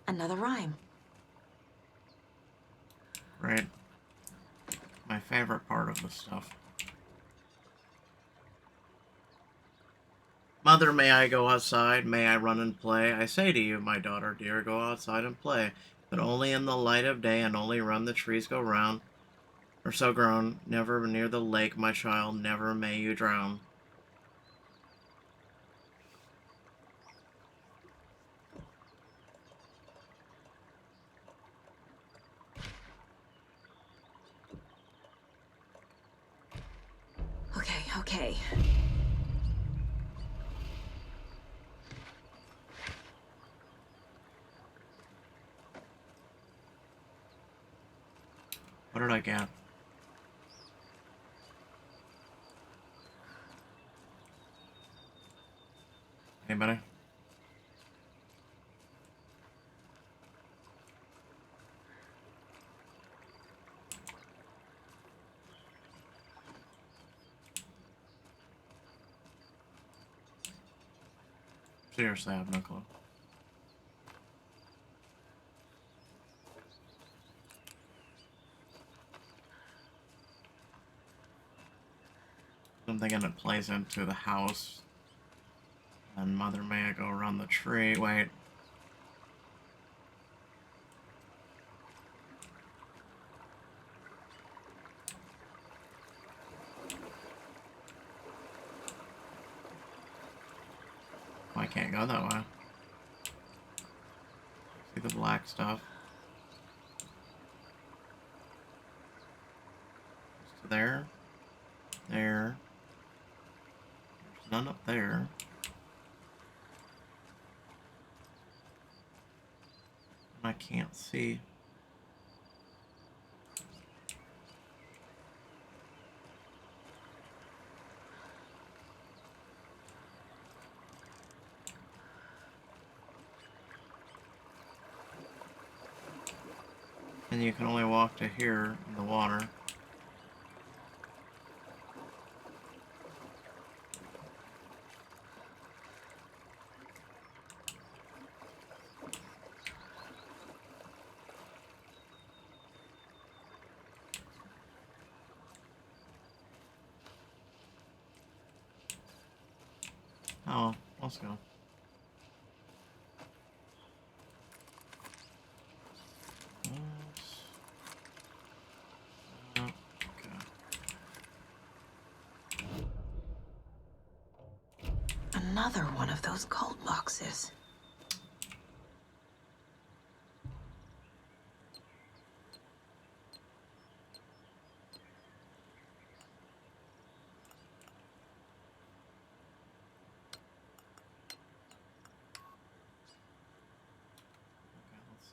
Another rhyme. Right. My favorite part of this stuff. Mother, may I go outside? May I run and play? I say to you, my daughter dear, go outside and play, but only in the light of day, and only run the trees go round, or so grown. Never near the lake, my child, never may you drown. Okay, okay. What did I get? Anybody? Seriously, I have no clue. I'm thinking it plays into the house. And Mother, may I go around the tree? Wait. Oh, I can't go that way. See the black stuff. Just to there. There. There's none up there. And I can't see. And you can only walk to here in the water. Oh, let's go. Another one of those cult boxes.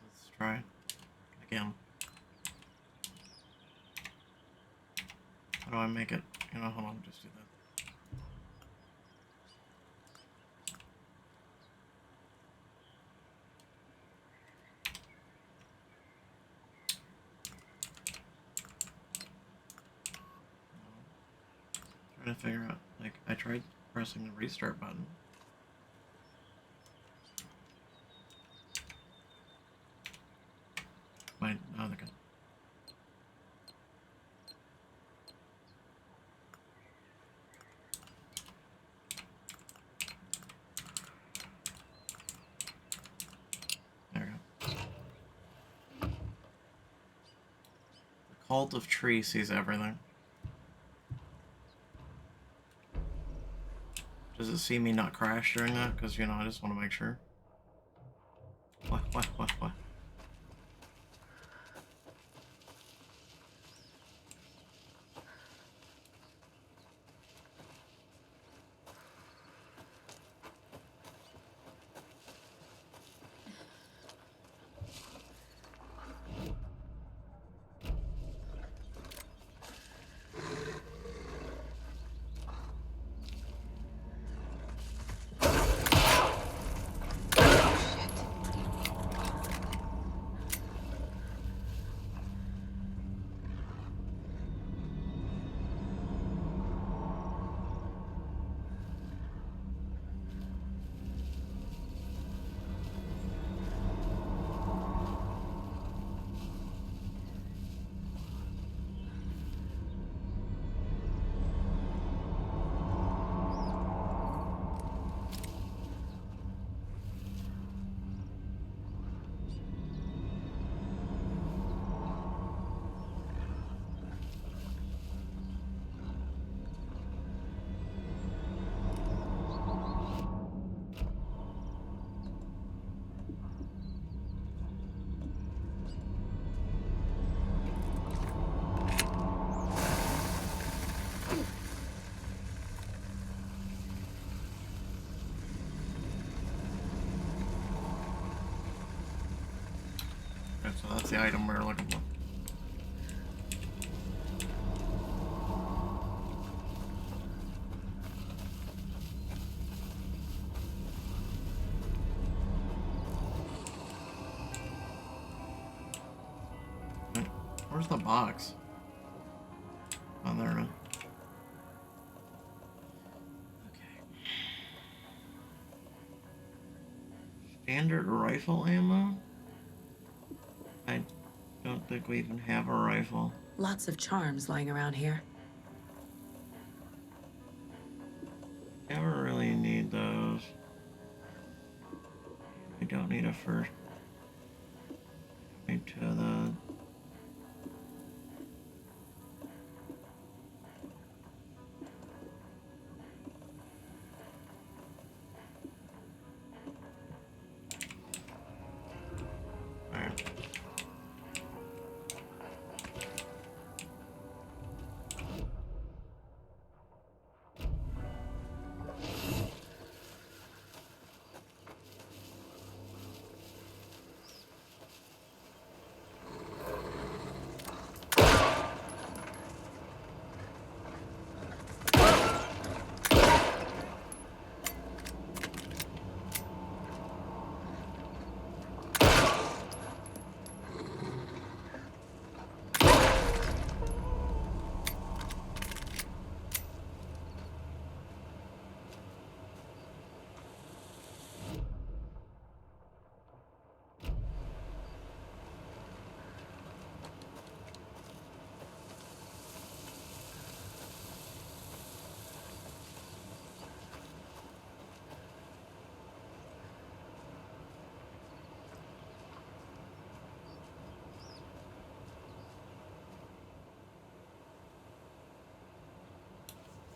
Let's try again. How do I make it? You know, hold on, just do that. Trying to figure out, like, I tried pressing the restart button. Wait, oh, they're good. There we go. The Cult of Tree sees everything. Does it see me not crash during that? Because, you know, I just want to make sure. What? so that's the item we're looking for. Where's the box? Oh, there it is. Okay. Standard rifle ammo? I don't think we even have a rifle. Lots of charms lying around here. Never really need those. We don't need a first. Need two of those.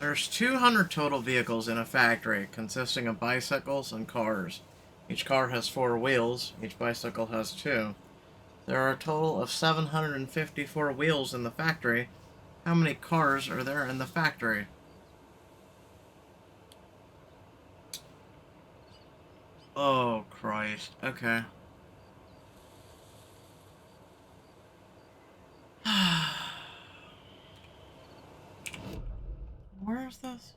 There's 200 total vehicles in a factory, consisting of bicycles and cars. Each car has 4 wheels, each bicycle has 2. There are a total of 754 wheels in the factory. How many cars are there in the factory? Oh, Christ. Okay. Where is this?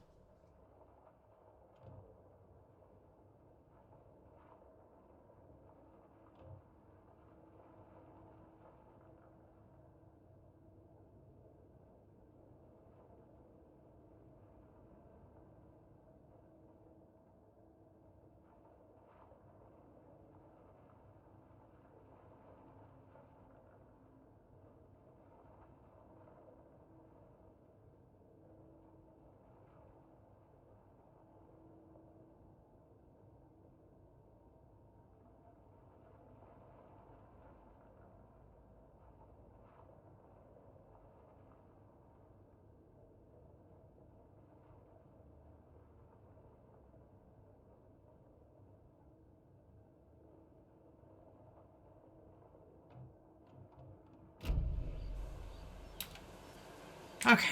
Okay.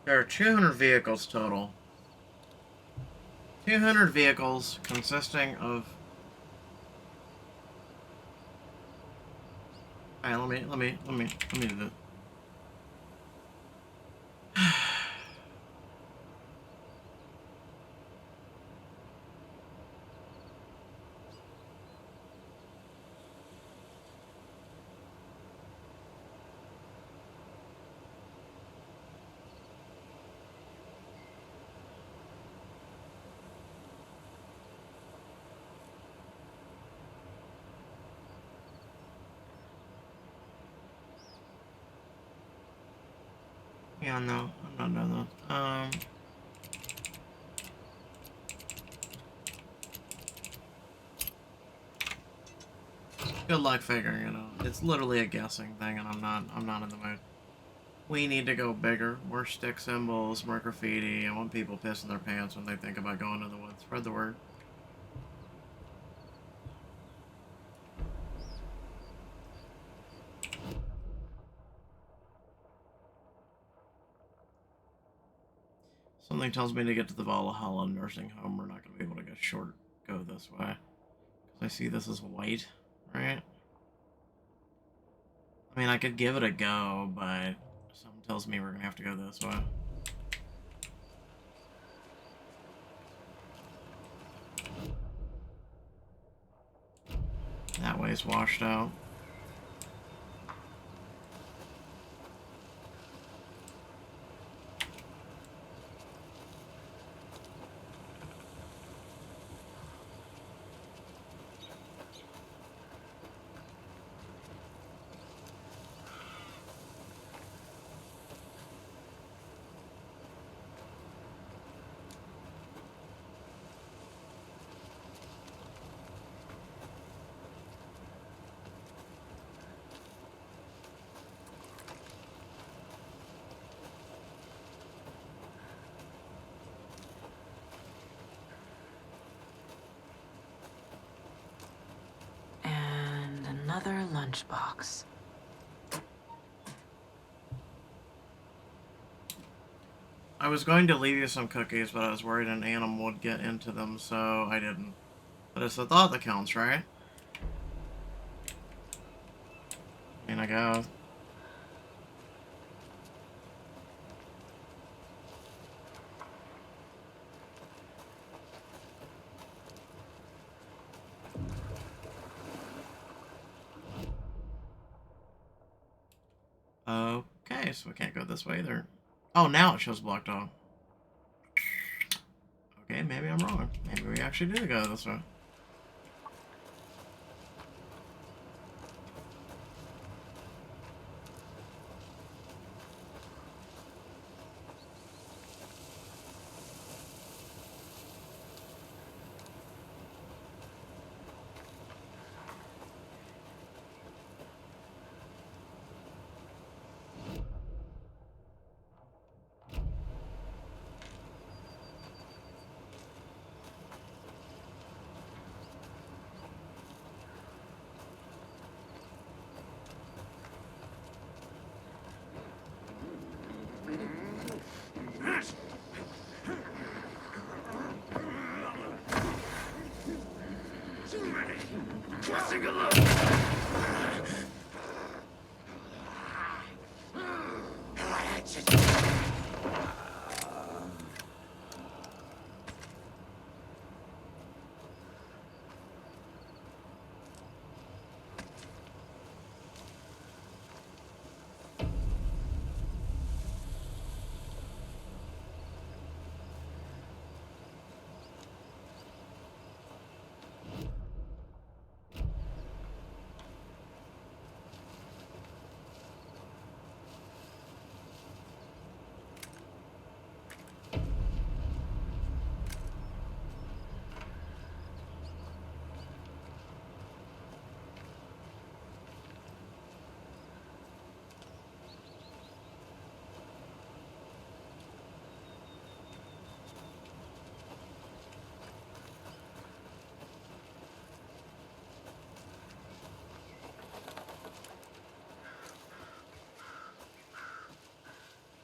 There are 200 vehicles total. 200 vehicles consisting of... Alright, let me do this. Yeah, no, I'm not doing that. Good luck figuring it out. It's literally a guessing thing, and I'm not in the mood. We need to go bigger. More stick symbols, more graffiti. I want people pissing their pants when they think about going to the woods. Spread the word. Something tells me to get to the Valhalla nursing home. We're not going to be able to go this way. Because I see this as white, right? I mean, I could give it a go, but something tells me we're going to have to go this way. That way's washed out. And another lunchbox. I was going to leave you some cookies, but I was worried an animal would get into them, so I didn't. But it's the thought that counts, right? I mean, I guess. Okay, so we can't go this way either. Oh, now it shows blocked off. Okay, maybe I'm wrong. Maybe we actually do go this way.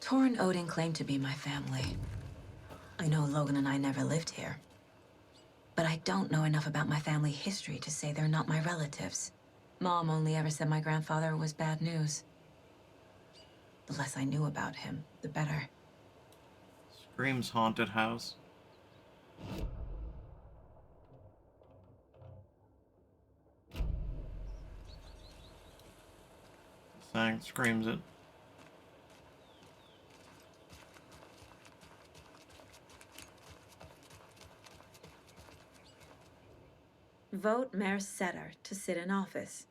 Torrin Odin claimed to be my family. I know Logan and I never lived here. But I don't know enough about my family history to say they're not my relatives. Mom only ever said my grandfather was bad news. The less I knew about him, the better. Screams haunted house. Saying screams it. Vote Mayor Setter to sit in office.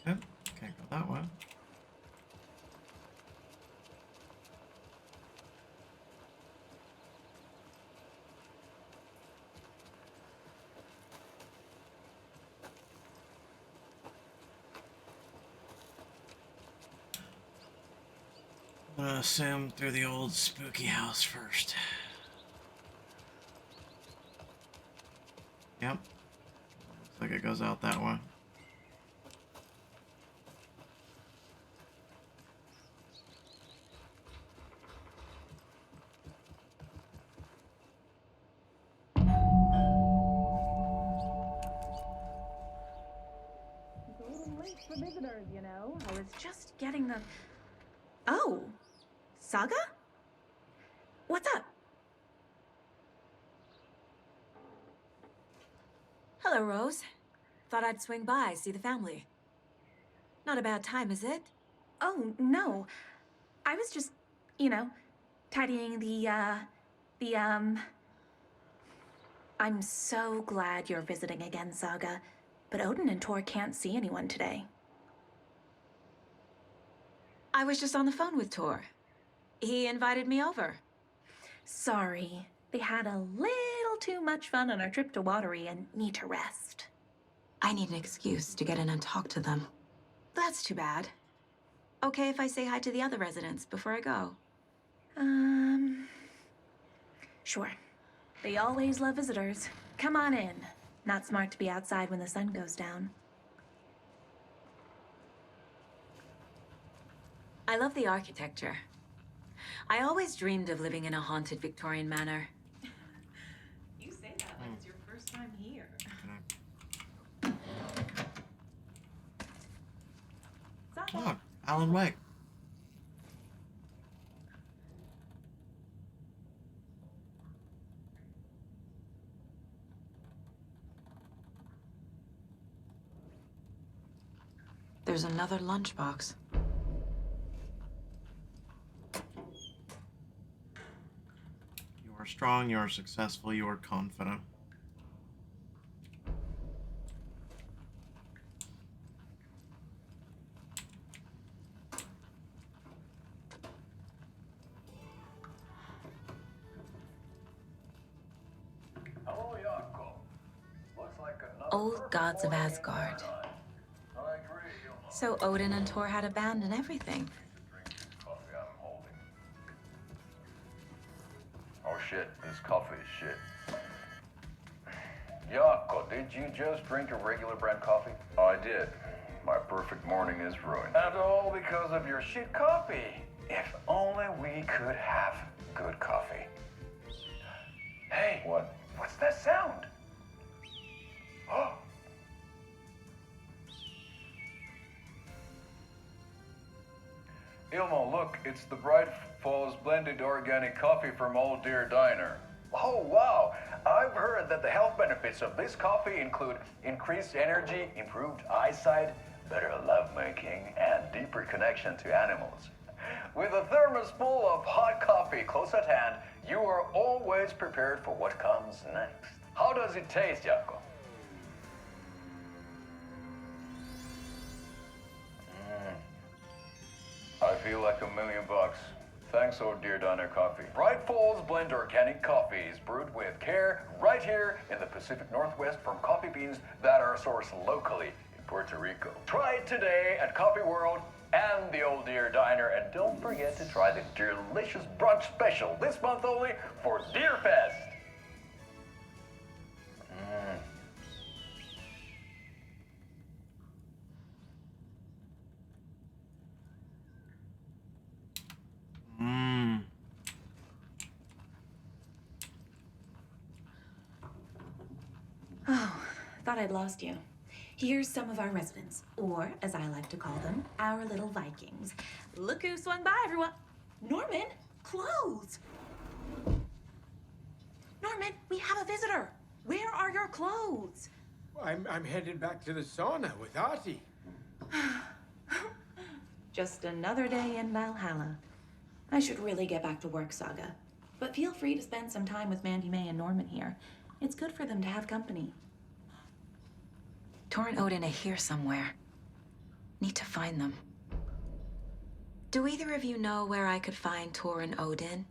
Okay, can't go that way. I'm gonna assume through the old spooky house first. Yep. Looks like it goes out that way. Late for visitors, you know. I was just getting the... Oh, Saga? What's up? Hello, Rose. Thought I'd swing by, see the family. Not a bad time, is it? Oh, no. I was just, tidying I'm so glad you're visiting again, Saga. But Odin and Tor can't see anyone today. I was just on the phone with Tor. He invited me over. Sorry. They had a little too much fun on our trip to Watery and need to rest. I need an excuse to get in and talk to them. That's too bad. Okay if I say hi to the other residents before I go? Sure. They always love visitors. Come on in. Not smart to be outside when the sun goes down. I love the architecture. I always dreamed of living in a haunted Victorian manor. You say that like it's your first time here. Oh, Alan Wake. There's another lunchbox. You are strong, you are successful, you are confident. Old gods of Asgard. So Odin and Tor had a band and everything. Oh shit, this coffee is shit. Yako, did you just drink a regular brand coffee? I did. My perfect morning is ruined. And all because of your shit coffee. If only we could have good coffee. Hey. What? What's that sound? Oh. Ilmo, look, it's the Bright Falls blended organic coffee from Old Deer Diner. Oh, wow. I've heard that the health benefits of this coffee include increased energy, improved eyesight, better lovemaking, and deeper connection to animals. With a thermos full of hot coffee close at hand, you are always prepared for what comes next. How does it taste, Jaakko? I feel like $1 million. Thanks, Old Deer Diner Coffee. Bright Falls Blend Organic Coffee is brewed with care right here in the Pacific Northwest from coffee beans that are sourced locally in Puerto Rico. Try it today at Coffee World and the Old Deer Diner, and don't forget to try the delicious brunch special this month only for Deer Fest. Oh, thought I'd lost you. Here's some of our residents, or as I like to call them, our little Vikings. Look who swung by, everyone. Norman, clothes. Norman, we have a visitor. Where are your clothes? I'm headed back to the sauna with Artie. Just another day in Valhalla. I should really get back to work, Saga. But feel free to spend some time with Mandy May and Norman here. It's good for them to have company. Tor and Odin are here somewhere. Need to find them. Do either of you know where I could find Tor and Odin?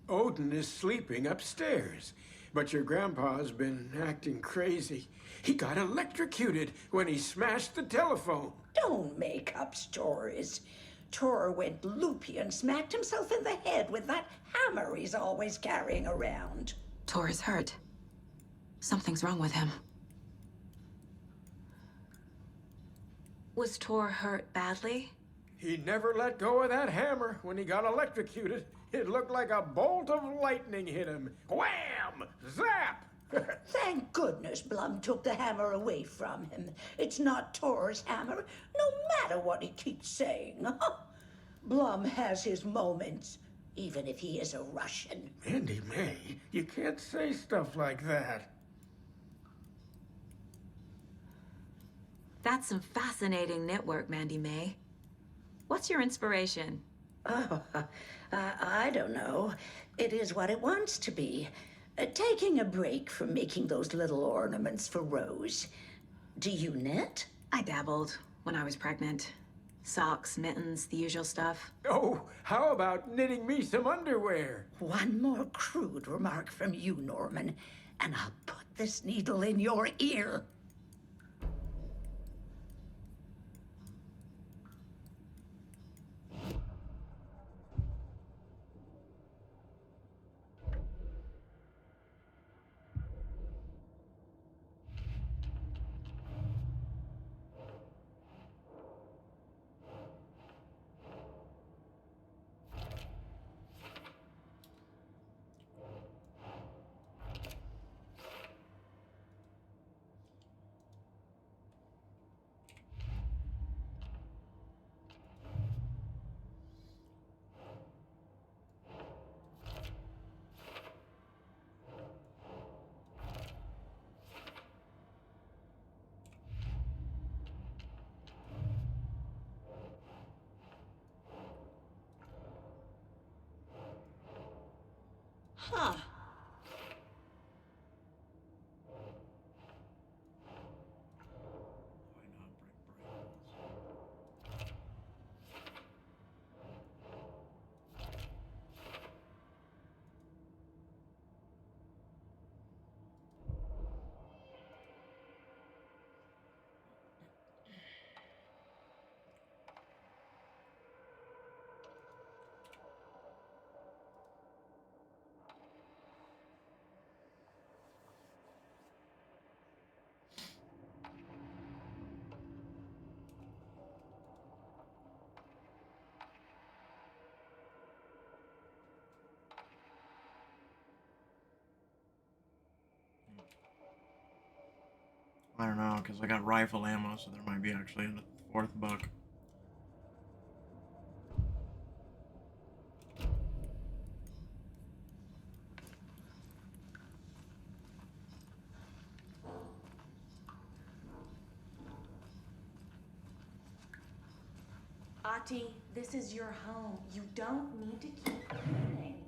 Odin is sleeping upstairs, but your grandpa's been acting crazy. He got electrocuted when he smashed the telephone. Don't make up stories. Tor went loopy and smacked himself in the head with that hammer he's always carrying around. Tor is hurt. Something's wrong with him. Was Tor hurt badly? He never let go of that hammer when he got electrocuted. It looked like a bolt of lightning hit him. Wham! Zap! Thank goodness Blum took the hammer away from him. It's not Tor's hammer, no matter what he keeps saying. Blum has his moments, even if he is a Russian. Mandy May, you can't say stuff like that. That's some fascinating knitwork, Mandy May. What's your inspiration? Oh, I don't know. It is what it wants to be. Taking a break from making those little ornaments for Rose. Do you knit? I dabbled when I was pregnant. Socks, mittens, the usual stuff. Oh, how about knitting me some underwear? One more crude remark from you, Norman, and I'll put this needle in your ear. Huh. I don't know, because I got rifle ammo, so there might be actually a fourth book. Ati, this is your home. You don't need to keep cleaning.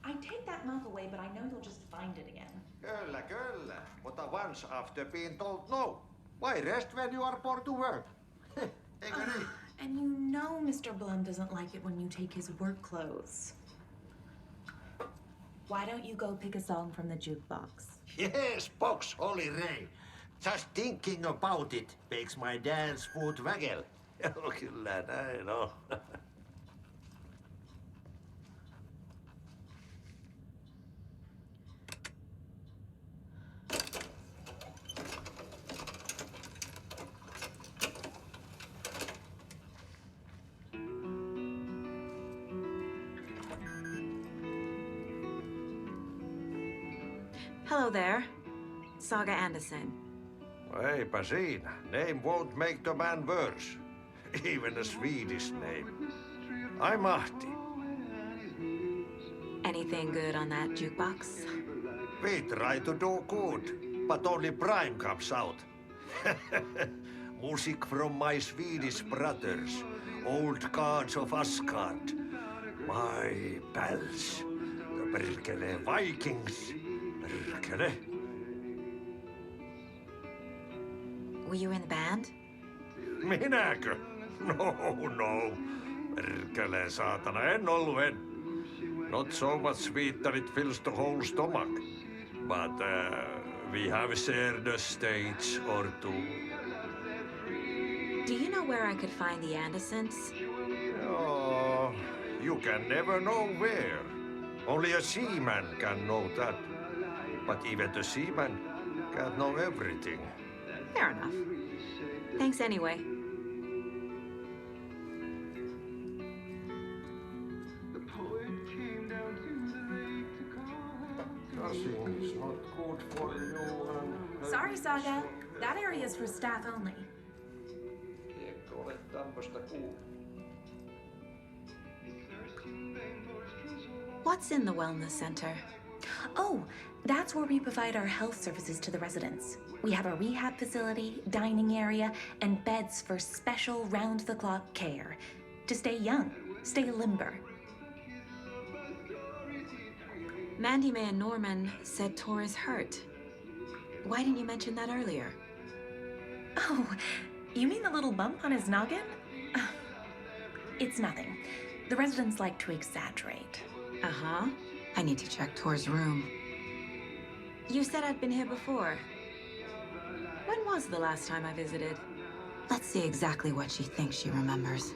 I take that mop away, but I know you'll just find it again. Kyllä, kyllä. Mutta once after being told no. Why rest when you are born to work? Eikö niin? And you know Mr. Blum doesn't like it when you take his work clothes. Why don't you go pick a song from the jukebox? Yes, box, Holy Ray. Just thinking about it makes my dance foot waggle. Kyllä näin on. Hello there. Saga Anderson. Eipä siinä. Name won't make the man worse. Even a Swedish name. I'm Ahti. Anything good on that jukebox? We try to do good, but only Prime comes out. Music from my Swedish brothers, old gods of Asgard. My pals, the perkele Vikings. Perkele. Were you in the band? Minäkö? No. Perkele saatana, en ollut. Not so much sweet that it fills the whole stomach. But we have shared a stage or two. Do you know where I could find the Andersons? you can never know where. Only a seaman can know that. But even the seaman can't know everything. Fair enough. Thanks anyway. Nothing is not good for you and... Sorry, Saga. That area's for staff only. What's in the wellness center? Oh, that's where we provide our health services to the residents. We have a rehab facility, dining area, and beds for special round-the-clock care. To stay young, stay limber. Mandy May and Norman said Tor is hurt. Why didn't you mention that earlier? Oh, you mean the little bump on his noggin? It's nothing. The residents like to exaggerate. Uh-huh. I need to check Tor's room. You said I'd been here before. When was the last time I visited? Let's see exactly what she thinks she remembers.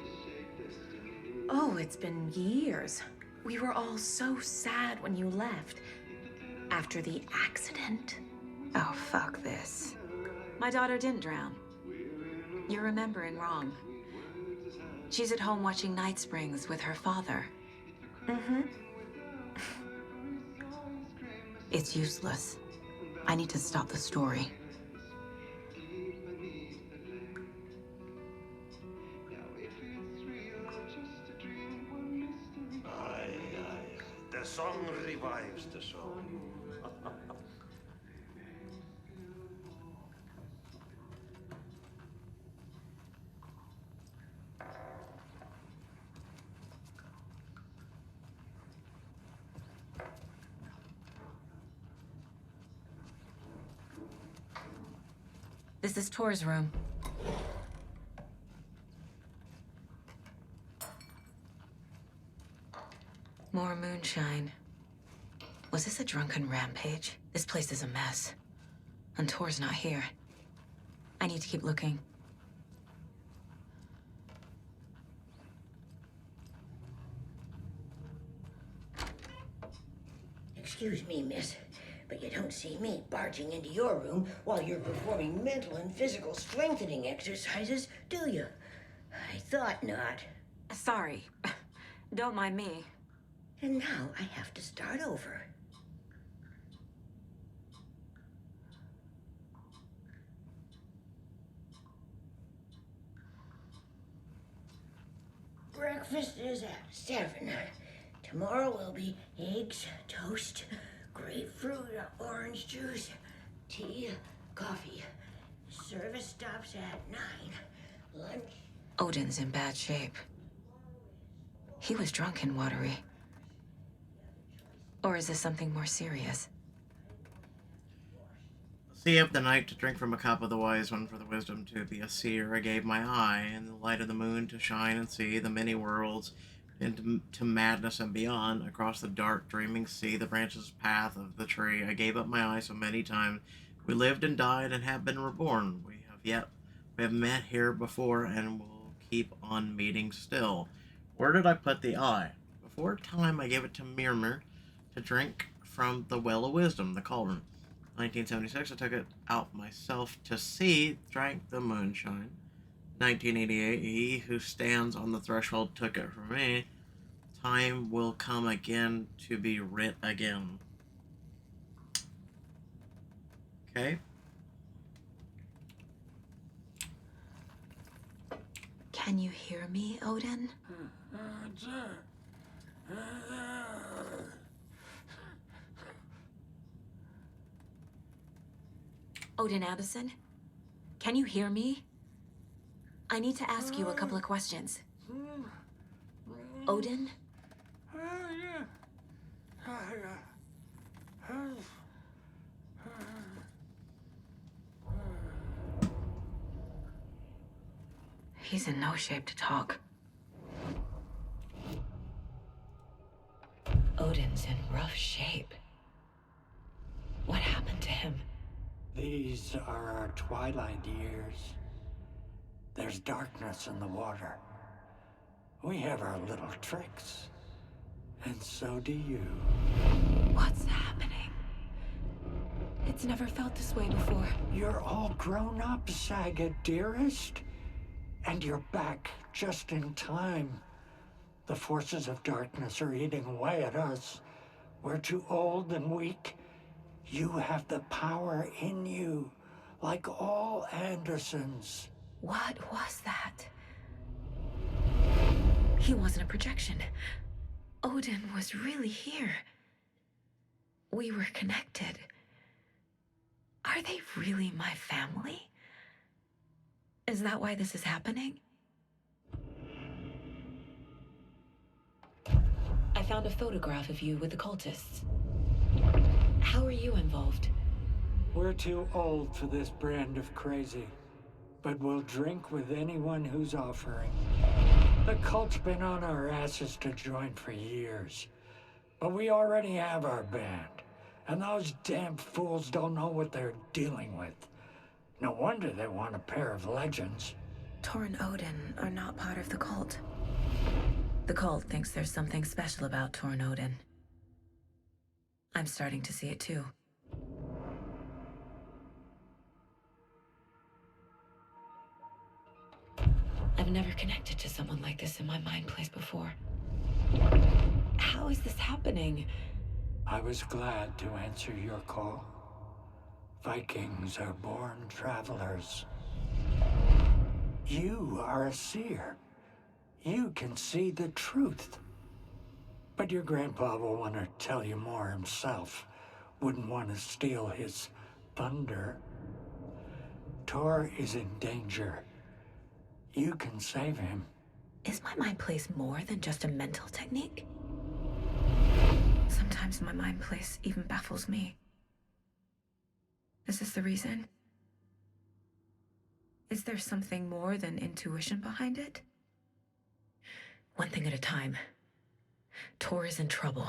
Oh, it's been years. We were all so sad when you left. After the accident. Oh, fuck this. My daughter didn't drown. You're remembering wrong. She's at home watching Night Springs with her father. Mm-hmm. It's useless. I need to stop the story. Aye, aye. The song revives the soul. This is Tor's room. More moonshine. Was this a drunken rampage? This place is a mess. And Tor's not here. I need to keep looking. Excuse me, miss, but you don't see me barging into your room while you're performing mental and physical strengthening exercises, do you? I thought not. Sorry. Don't mind me. And now I have to start over. Breakfast is at 7. Tomorrow will be eggs, toast, grapefruit, orange juice, tea, coffee. Service stops at 9. Lunch. Odin's in bad shape. He was drunk and watery. Or is this something more serious? See up the night to drink from a cup of the wise one, for the wisdom to be a seer. I gave my eye in the light of the moon to shine and see the many worlds into madness and beyond. Across the dark dreaming sea, the branches path of the tree, I gave up my eye so many times. We lived and died and have been reborn. We have met here before and will keep on meeting still. Where did I put the eye? Before time I gave it to Myrmir to drink from the well of wisdom, the cauldron. 1976, I took it out myself to see, drank the moonshine. 1988, he who stands on the threshold took it from me. Time will come again to be writ again. Okay. Can you hear me, Odin? Odin Anderson? Can you hear me? I need to ask you a couple of questions. Odin? He's in no shape to talk. Odin's in rough shape. What happened to him? These are our twilight years. There's darkness in the water. We have our little tricks. And so do you. What's happening? It's never felt this way before. You're all grown up, Saga, dearest. And you're back just in time. The forces of darkness are eating away at us. We're too old and weak. You have the power in you, like all Andersons. What was that? He wasn't a projection. Odin was really here. We were connected. Are they really my family? Is that why this is happening? I found a photograph of you with the cultists. How are you involved? We're too old for this brand of crazy, but we'll drink with anyone who's offering. The cult's been on our asses to join for years, but we already have our band, and those damn fools don't know what they're dealing with. No wonder they want a pair of legends. Tor and Odin are not part of the cult. The cult thinks there's something special about Tor and Odin. I'm starting to see it too. I've never connected to someone like this in my mind place before. How is this happening? I was glad to answer your call. Vikings are born travelers. You are a seer. You can see the truth. But your grandpa will want to tell you more himself. Wouldn't want to steal his thunder. Tor is in danger. You can save him. Is my mind place more than just a mental technique? Sometimes my mind place even baffles me. Is this the reason? Is there something more than intuition behind it? One thing at a time. Tor is in trouble.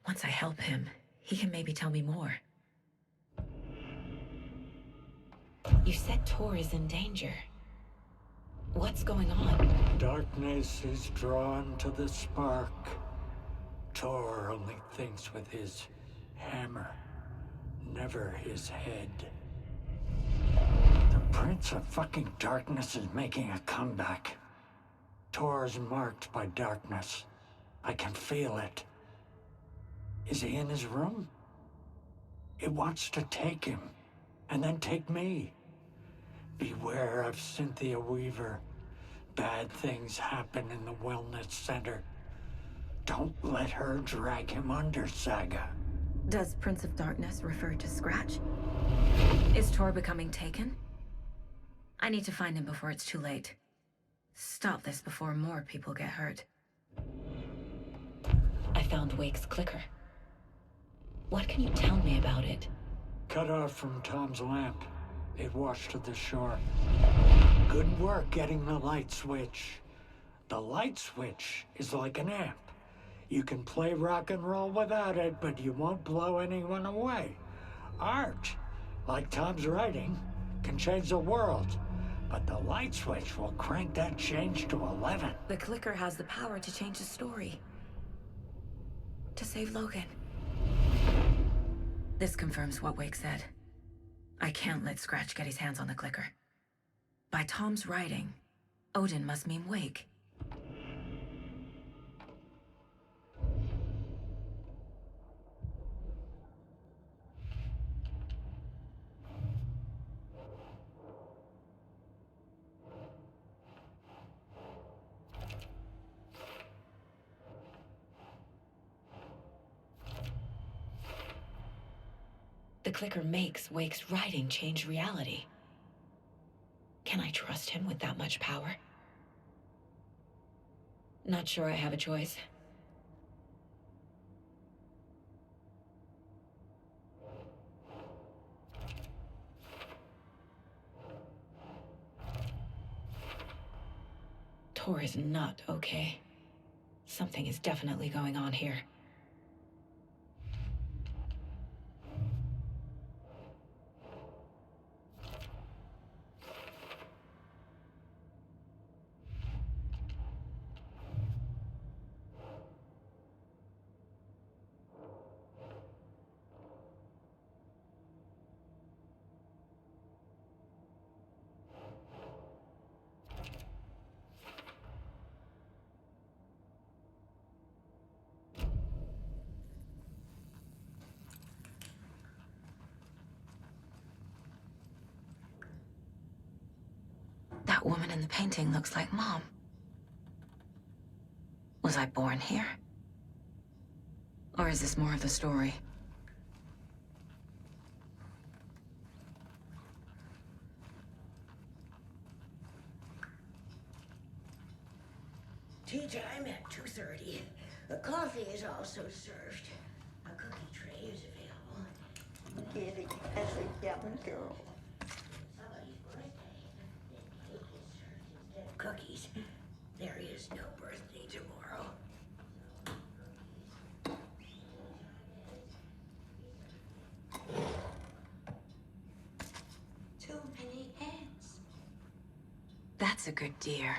Once I help him, he can maybe tell me more. You said Tor is in danger. What's going on? Darkness is drawn to the spark. Tor only thinks with his hammer, never his head. The Prince of fucking Darkness is making a comeback. Tor's marked by darkness. I can feel it. Is he in his room? It wants to take him, and then take me. Beware of Cynthia Weaver. Bad things happen in the wellness center. Don't let her drag him under, Saga. Does Prince of Darkness refer to Scratch? Is Tor becoming taken? I need to find him before it's too late. Stop this before more people get hurt. I found Wake's clicker. What can you tell me about it? Cut off from Tom's lamp. It washed to the shore. Good work getting the light switch. The light switch is like an amp. You can play rock and roll without it, but you won't blow anyone away. Art, like Tom's writing, can change the world. But the light switch will crank that change to 11. The clicker has the power to change the story. To save Logan. This confirms what Wake said. I can't let Scratch get his hands on the clicker. By Tom's writing, Odin must mean Wake. The clicker makes Wake's writing change reality. Can I trust him with that much power? Not sure I have a choice. Tor is not okay. Something is definitely going on here. That woman in the painting looks like Mom. Was I born here? Or is this more of the story? Tea time at 2:30. The coffee is also served. A cookie tray is available. Getting as a young girl. Somebody's birthday, then cake is served instead of cookies. There is no birthday tomorrow. Too many hands. That's a good deer.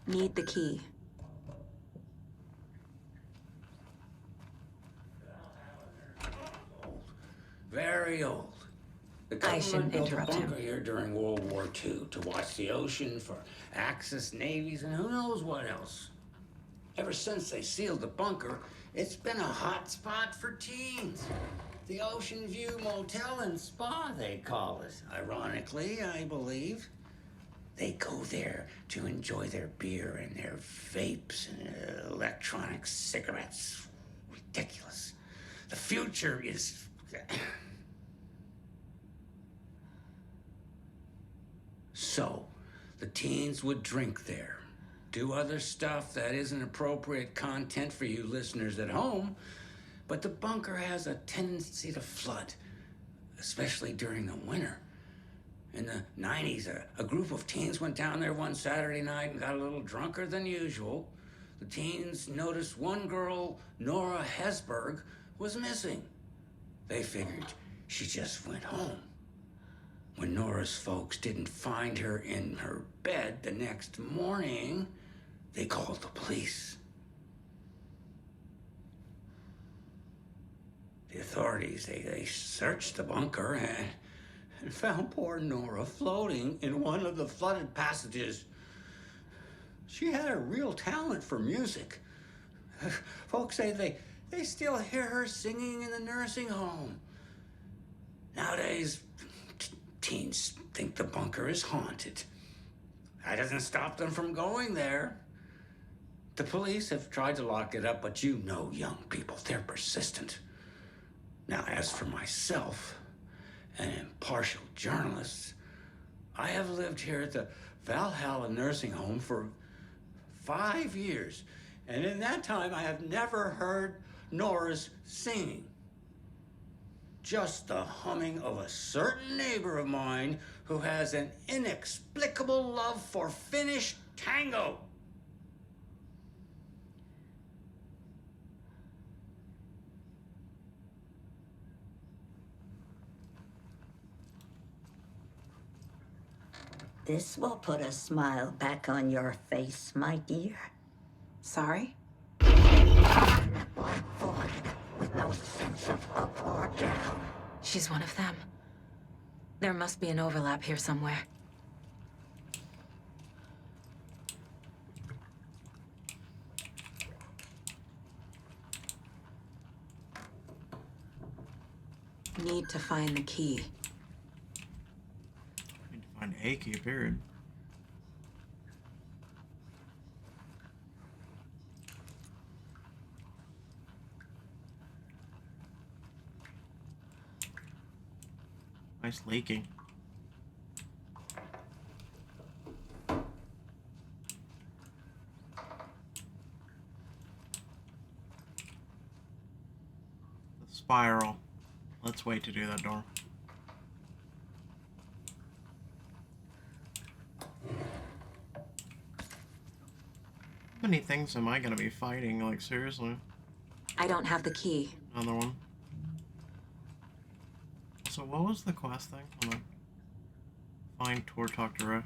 Need the key. Very old. The I shouldn't government built a interrupt him. bunker here during World War II to watch the ocean for Axis navies and who knows what else. Ever since they sealed the bunker, it's been a hot spot for teens. The Ocean View Motel and Spa, they call it. Ironically, I believe. They go there to enjoy their beer and their vapes and electronic cigarettes. Ridiculous. The future is... So, the teens would drink there, do other stuff that isn't appropriate content for you listeners at home, but the bunker has a tendency to flood, especially during the winter. In the 90s, a group of teens went down there one Saturday night and got a little drunker than usual. The teens noticed one girl, Nora Hesberg, was missing. They figured she just went home. When Nora's folks didn't find her in her bed the next morning, they called the police. The authorities, they searched the bunker and found poor Nora floating in one of the flooded passages. She had a real talent for music. Folks say they still hear her singing in the nursing home. Nowadays, teens think the bunker is haunted. That doesn't stop them from going there. The police have tried to lock it up, but you know young people, they're persistent. Now, as for myself, an impartial journalist, I have lived here at the Valhalla nursing home for 5 years, and in that time I have never heard Nora's singing. Just the humming of a certain neighbor of mine who has an inexplicable love for Finnish tango. This will put a smile back on your face, my dear. Sorry? Black void with no sense of up or down. She's one of them. There must be an overlap here somewhere. Need to find the key. Need to find a key, period. Nice leaking. The spiral. Let's wait to do that door. many things am I gonna be fighting? Like, seriously? I don't have the key. Another one. So what was the quest thing? Hold on. Find Tor, talk to Ro.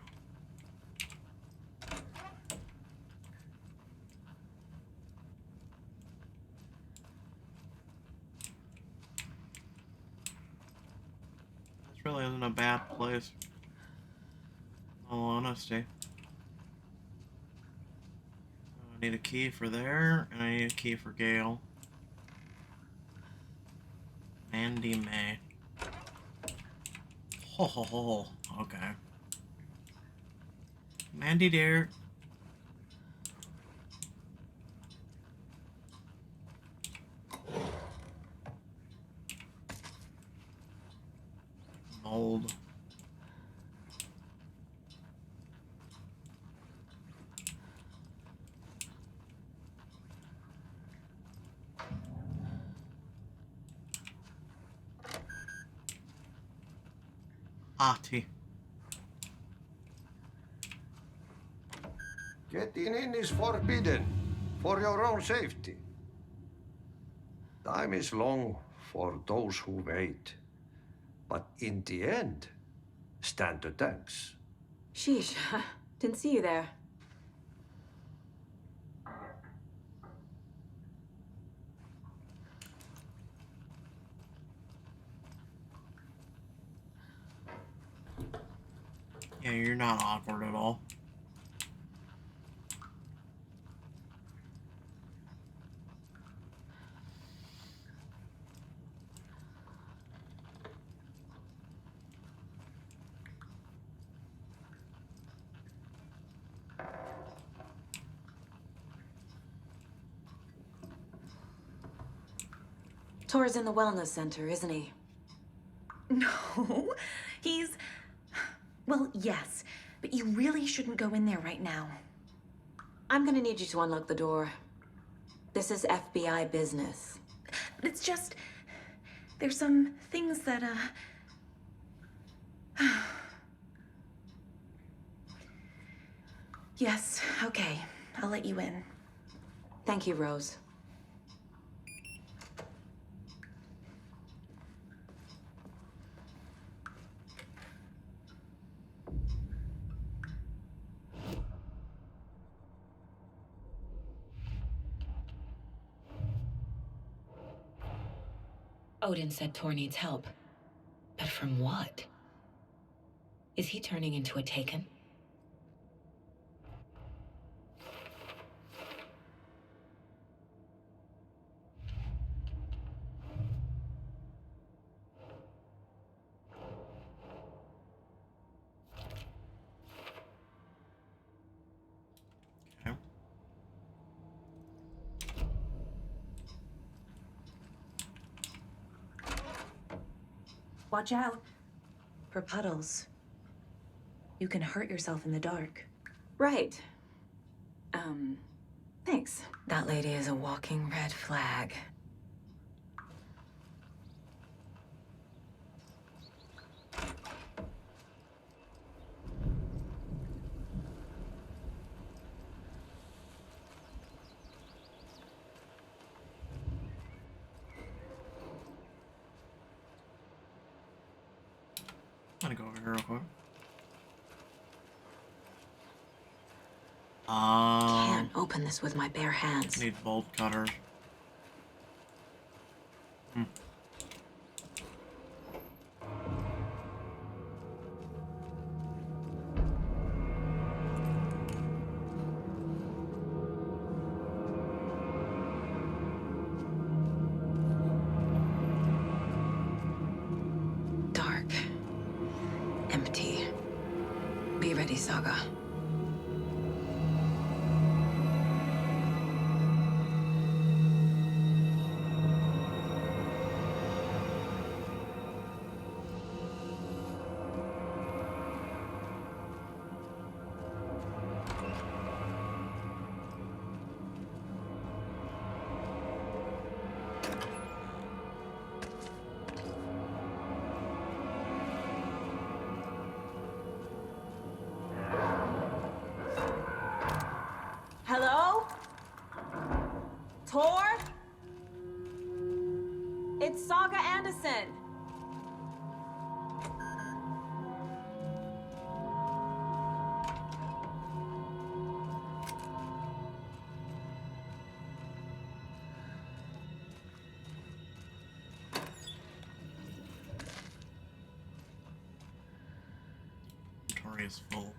This really isn't a bad place. In all honesty. I need a key for there, and I need a key for Gale. Mandy May. Ho ho ho. Okay. Mandy dear. Mold. Ati. Getting in is forbidden, for your own safety. Time is long for those who wait. But in the end, stand the thanks. Sheesh. Didn't see you there. Yeah, you're not awkward at all. Tor's in the wellness center, isn't he? No, he's... Well, yes, but you really shouldn't go in there right now. I'm gonna need you to unlock the door. This is FBI business. It's just... There's some things that, Yes, okay. I'll let you in. Thank you, Rose. Odin said Tor needs help. But from what? Is he turning into a Taken? Okay. Watch out for puddles. You can hurt yourself in the dark. Right. Thanks. That lady is a walking red flag. I'm gonna go over here real quick. Can't open this with my bare hands. Need bolt cutters. Dark. Empty. Be ready, Saga. Tor? It's Saga Anderson. Inventory is full.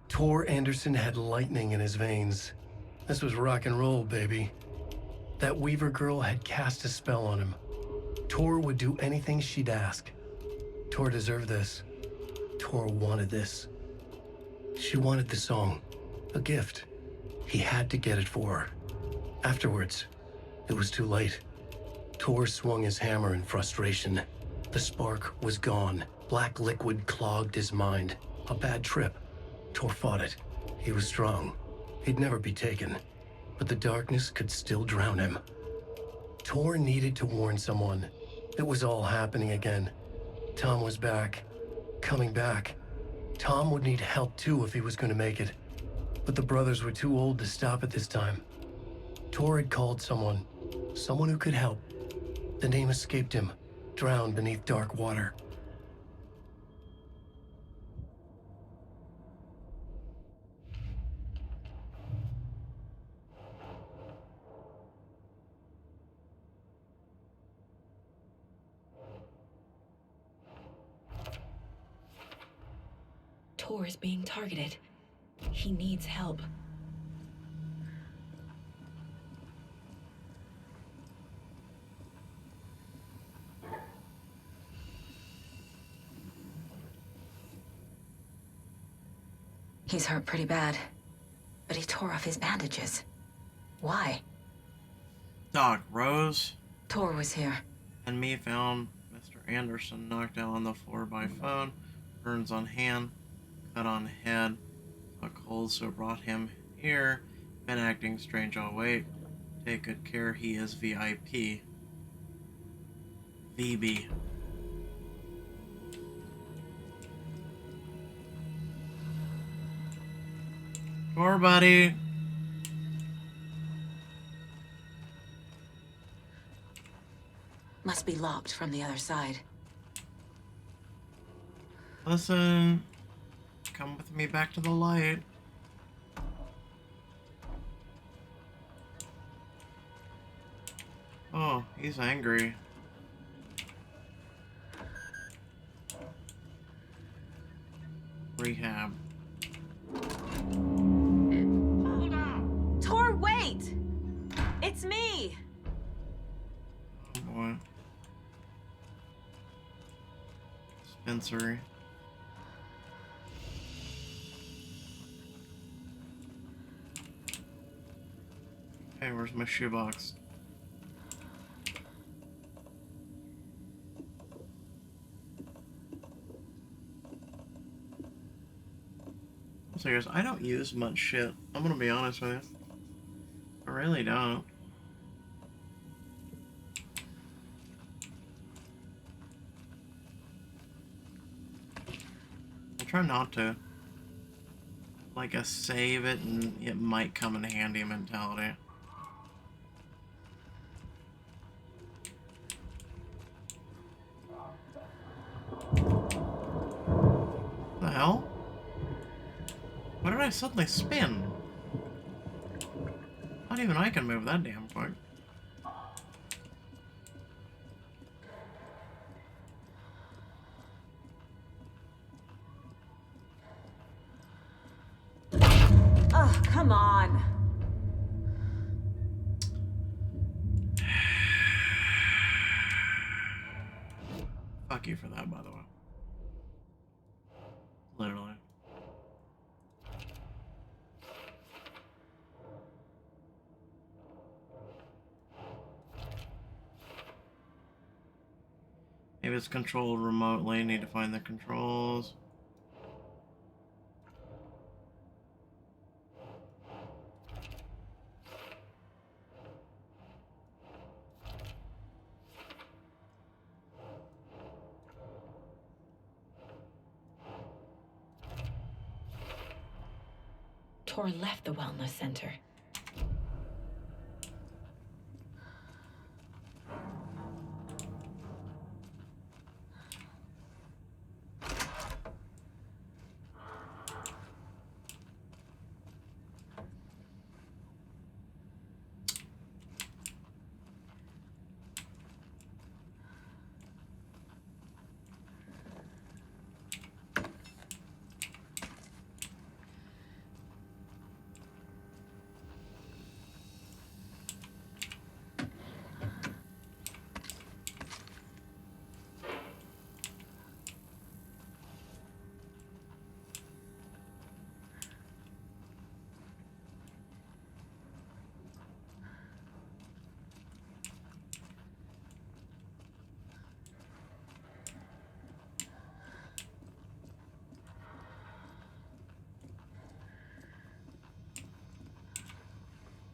Tor Anderson had lightning in his veins. This was rock and roll, baby. That Weaver girl had cast a spell on him. Tor would do anything she'd ask. Tor deserved this. Tor wanted this. She wanted the song, a gift. He had to get it for her. Afterwards, it was too late. Tor swung his hammer in frustration. The spark was gone. Black liquid clogged his mind. A bad trip. Tor fought it. He was strong. He'd never be taken. But the darkness could still drown him. Tor needed to warn someone. It was all happening again. Tom was back. Coming back. Tom would need help too if he was going to make it. But the brothers were too old to stop it this time. Tor had called someone. Someone who could help. The name escaped him. Drowned beneath dark water. Tor is being targeted. He needs help. He's hurt pretty bad, but he tore off his bandages. Why? Doc Rose Tor was here. and me found Mr. Anderson knocked out on the floor by phone, burns on hand, cut on head, a cold, so brought him here. Been acting strange, I'll wait. Take good care, he is VIP. VB. Tor, buddy. Must be locked from the other side. Listen. Come with me back to the light. Oh, he's angry. Rehab. Tor, wait! It's me! Oh boy. Dispensary. Hey, where's my shoebox? I'm serious, I don't use much shit. I'm gonna be honest with you. I really don't. I try not to. Like a save it and it might come in handy mentality. The hell? Why did I suddenly spin? Not even I can move that damn quick. Oh, come on. that, by the way. Literally. Maybe it's controlled remotely. Need to find the controls. Tor left the wellness center.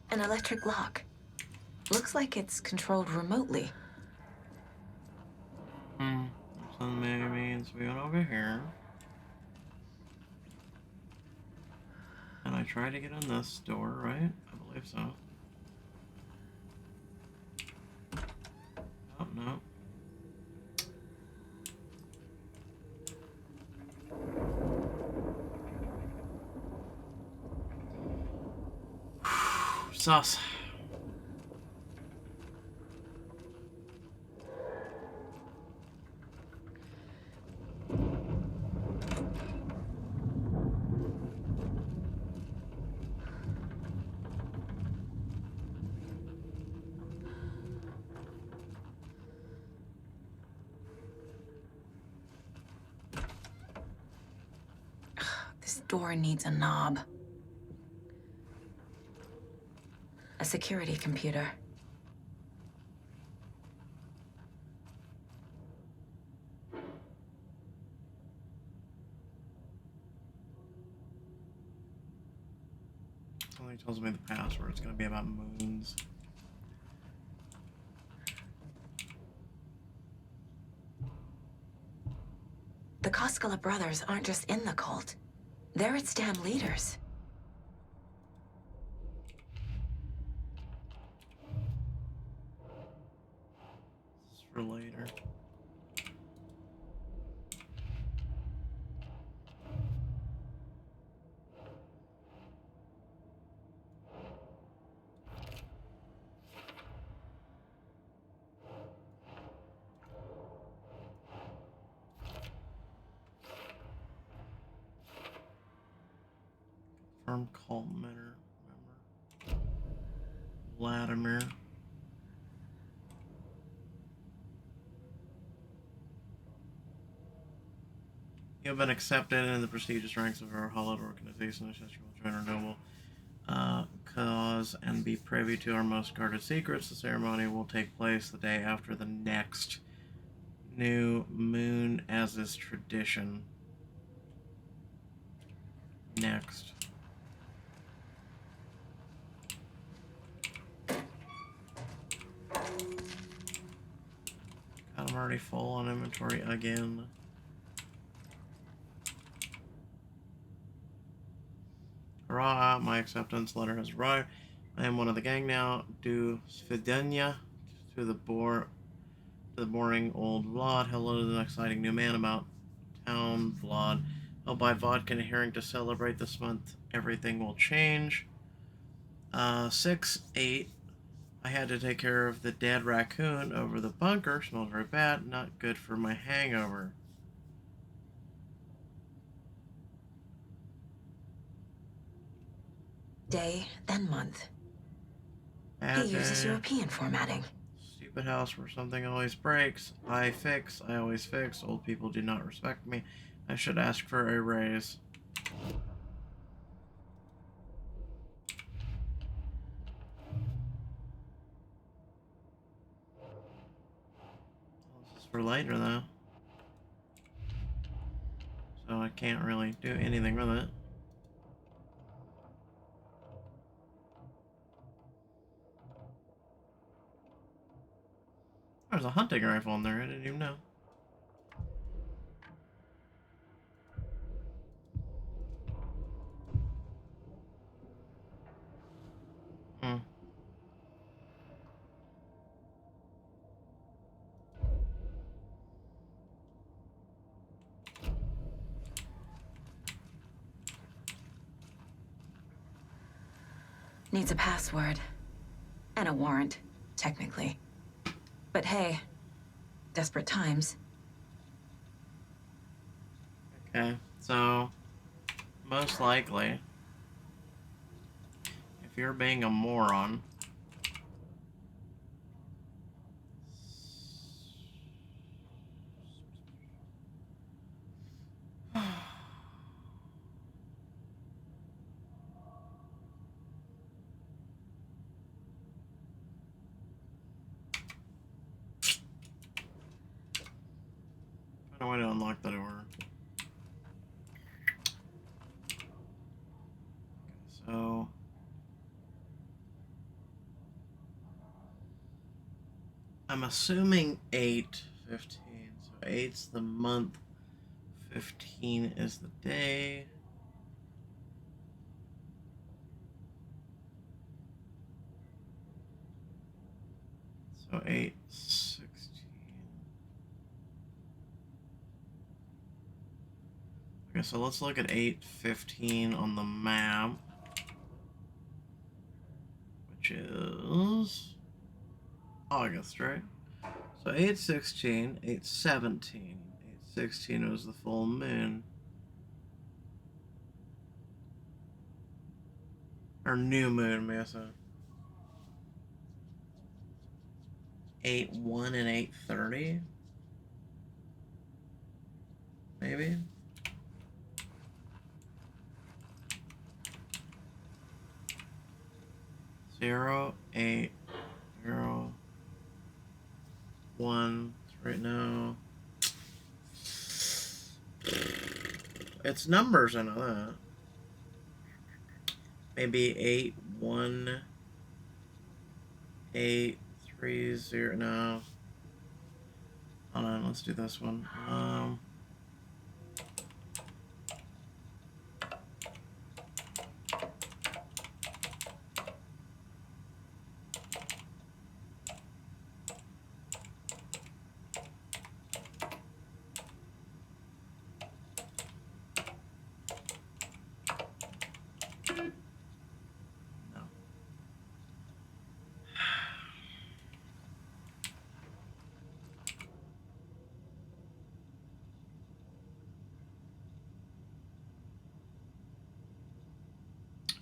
An electric lock. Looks like it's controlled remotely. So maybe means we went over here. And I tried to get in this door, right? I believe so. Oh, no. Sus. This door needs a knob. A security computer. Only tells me the password. It's gonna be about moons. The Koskela brothers aren't just in the cult. They're its damn leaders. This is for later. Confirm cult mentor, remember? Vladimir. You have been accepted in the prestigious ranks of our hallowed organization, as you will join our noble cause and be privy to our most guarded secrets. The ceremony will take place the day after the next new moon, as is tradition. Next. God, I'm already full on inventory again. Hurrah, my acceptance letter has arrived. I am one of the gang now. Do Svidenya to the boring old Vlad. Hello to the exciting new man about town, Vlad. I'll buy vodka and herring to celebrate this month. Everything will change. 6-8. I had to take care of the dead raccoon over the bunker. Smells very bad. Not good for my hangover. Day, then month. Bad He uses day. European formatting. Stupid stupid house where something always breaks. I fix. I always fix. Old people do not respect me. I should ask for a raise. This is for later, though. So I can't really do anything with it. There's a hunting rifle in there, I didn't even know. Hmm. Needs a password. And a warrant, technically. But hey, desperate times. Okay, so most likely, if you're being a moron, find a way to unlock the door. So I'm assuming 8/15. So 8's the month, 15 is the day. So 8/16. Okay, so let's look at 8/15 on the map, which is August, right? So 8/16, 8/17. 8/16 was the full moon. Or new moon, may I say. 8/1 and 8/30? Maybe? Zero, 8, 0, 1 right now. It's numbers, I know that. Maybe 8/1, 8/30. No. Hold on, let's do this one. No.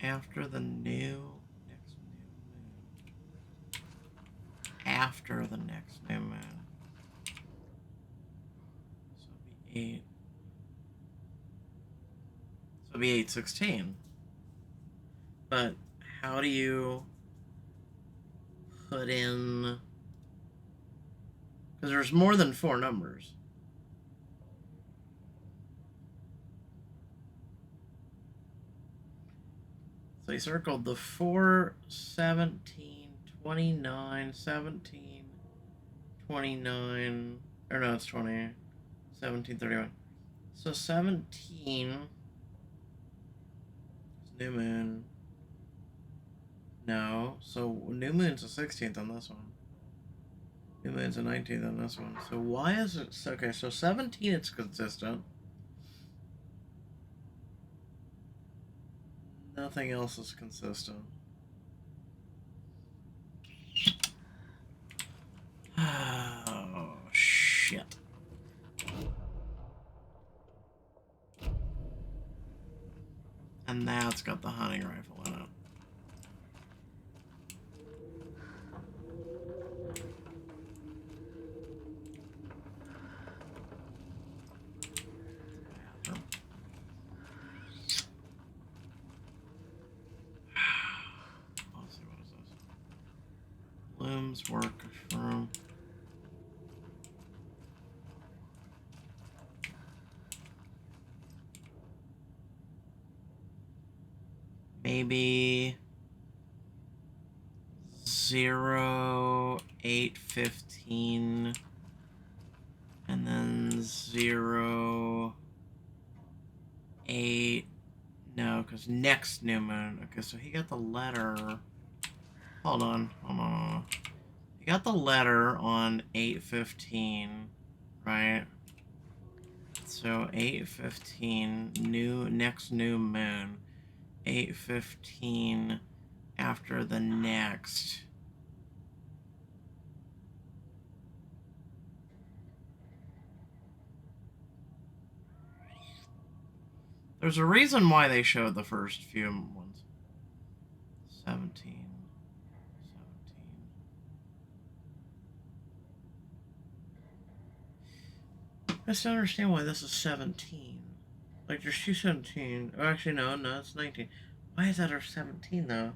After the next new moon. After the next new moon. So it'll be 8. So it'll be 8/16. But how do you put in... Because there's more than 4 numbers. So he circled the 4, 17, 29, 17, 29, or no, it's 20, 17, 31. So 17 is new moon. No, so new moon's the 16th on this one. New moon's the 19th on this one. So why is it, okay, so 17 it's consistent. Nothing else is consistent. Oh, shit. And now it's got the hunting rifle in it. Blum's work from... Maybe 0815 and then 08 no, because next new moon. Okay, so he got the letter. Hold on. He got the letter on 8/15, right? So 8/15 next new moon. 8/15 after the next. There's a reason why they showed the first few ones. 17. I just don't understand why this is 17. Like, there's 217. Oh, actually, no, it's 19. Why is that our 17, though?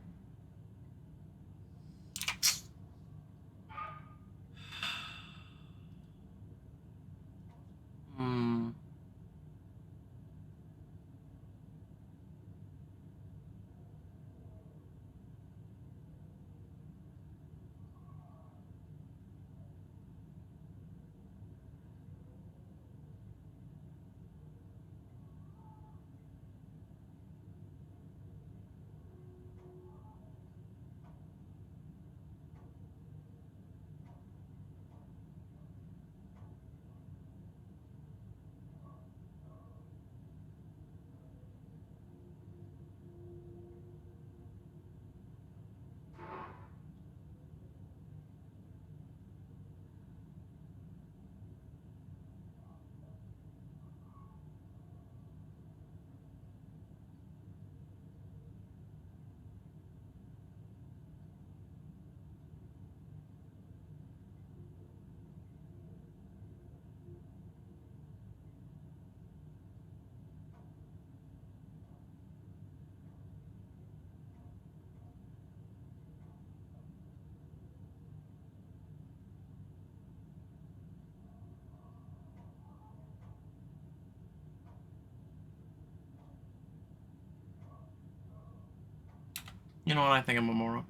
You know what? I think I'm a moron.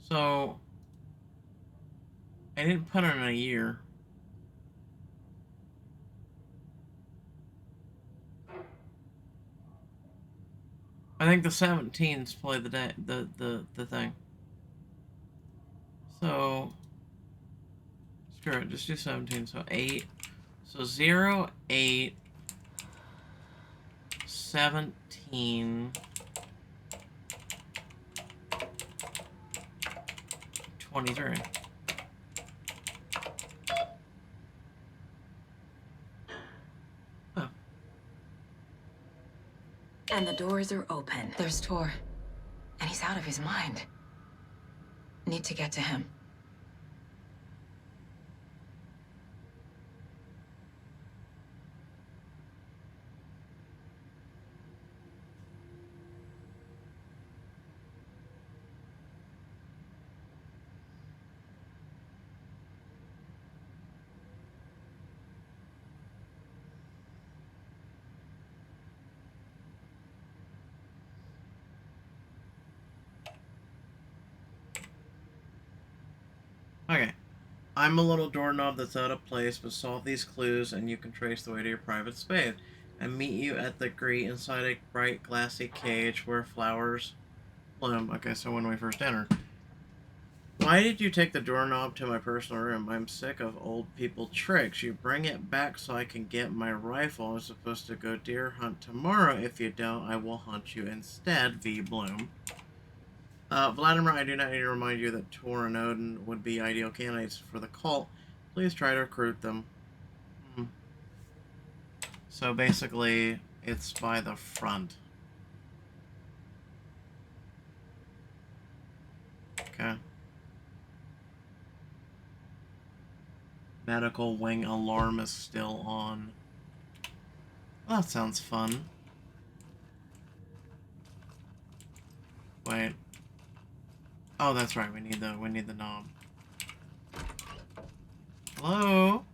So, I didn't put it in a year. I think the 17s play the day, the thing. So, screw it, just do 17. So 8. So 0, 8, 17, 23. Oh. And the doors are open. There's Tor. And he's out of his mind. Need to get to him. Okay. I'm a little doorknob that's out of place, but solve these clues and you can trace the way to your private space. And meet you at the grate inside a bright glassy cage where flowers bloom. Okay, so when we first entered. Why did you take the doorknob to my personal room? I'm sick of old people tricks. You bring it back so I can get my rifle. I'm supposed to go deer hunt tomorrow. If you don't, I will hunt you instead, V. Bloom. Vladimir, I do not need to remind you that Tor and Odin would be ideal candidates for the cult. Please try to recruit them. So basically, it's by the front. Okay. Medical wing alarm is still on. Well, that sounds fun. Wait. Oh, that's right. We need the knob. Hello?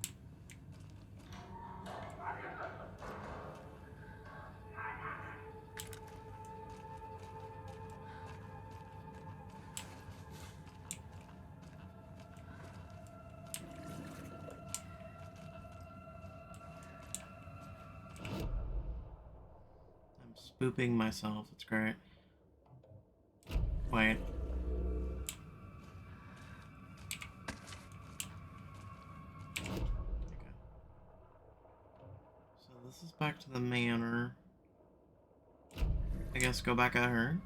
I'm spooping myself. It's great. Wait. So this is back to the manor. I guess go back at her.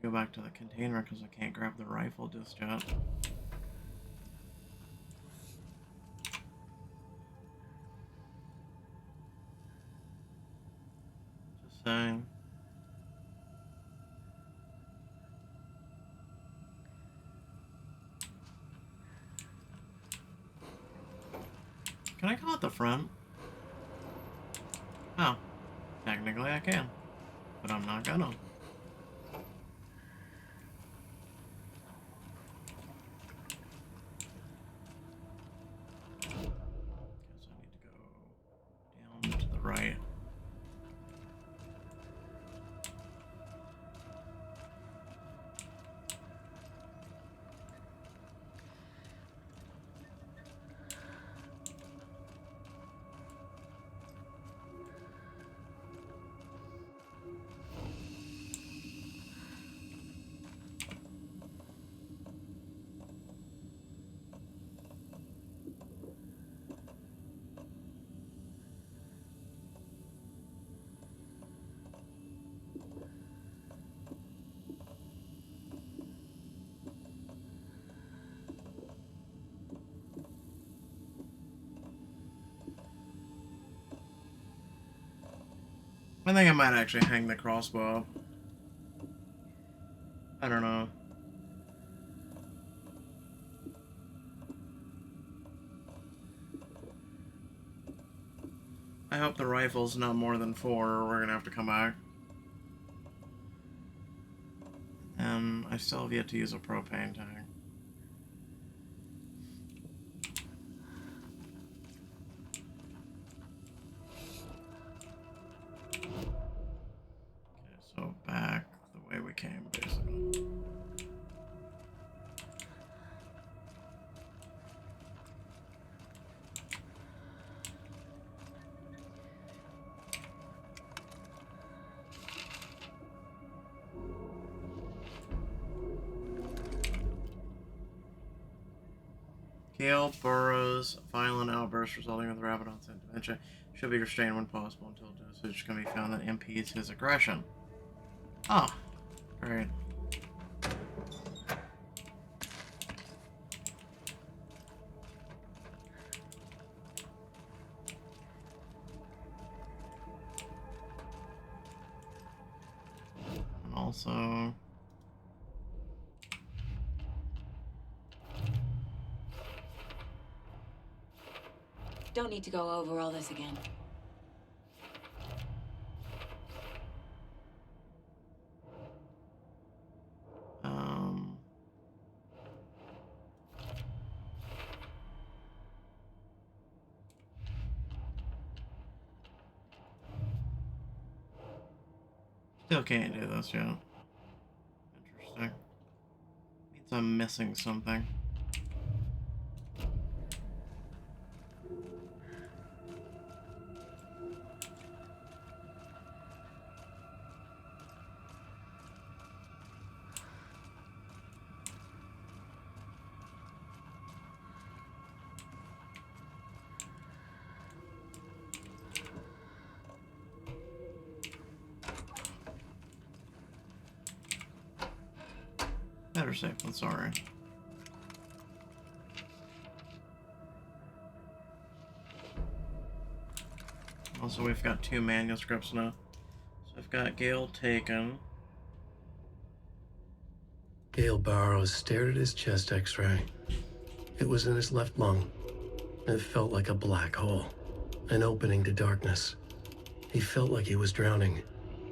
Go back to the container because I can't grab the rifle just yet. Just saying. Can I go out the front? Oh, technically I can, but I'm not gonna. To the right. I think I might actually hang the crossbow up. I don't know. I hope the rifle's not more than 4 or we're gonna have to come back. And I still have yet to use a propane tank. So back the way we came, basically. Gale burrows, violent outbursts resulting with rapid onset dementia should be restrained when possible until dosage can be found that impedes his aggression. Ah, great. And also... Don't need to go over all this again. Still can't do this yet. Interesting. Means I'm missing something. Better safe than sorry. Also, we've got 2 manuscripts now. So I've got Gale taken. Gale Barrows stared at his chest x-ray. It was in his left lung. It felt like a black hole, an opening to darkness. He felt like he was drowning.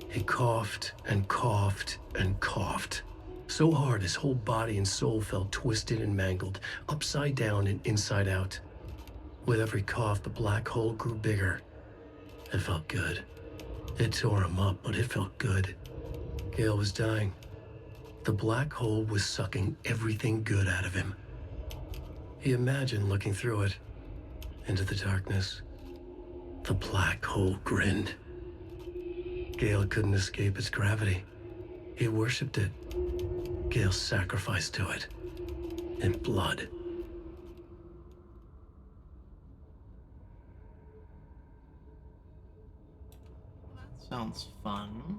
He coughed and coughed and coughed. So hard his whole body and soul felt twisted and mangled, upside down and inside out. With every cough, the black hole grew bigger. It felt good. It tore him up, but it felt good. Gale was dying. The black hole was sucking everything good out of him. He imagined looking through it, into the darkness. The black hole grinned. Gale couldn't escape its gravity. He worshipped it. Gale sacrificed to it. In blood. That sounds fun.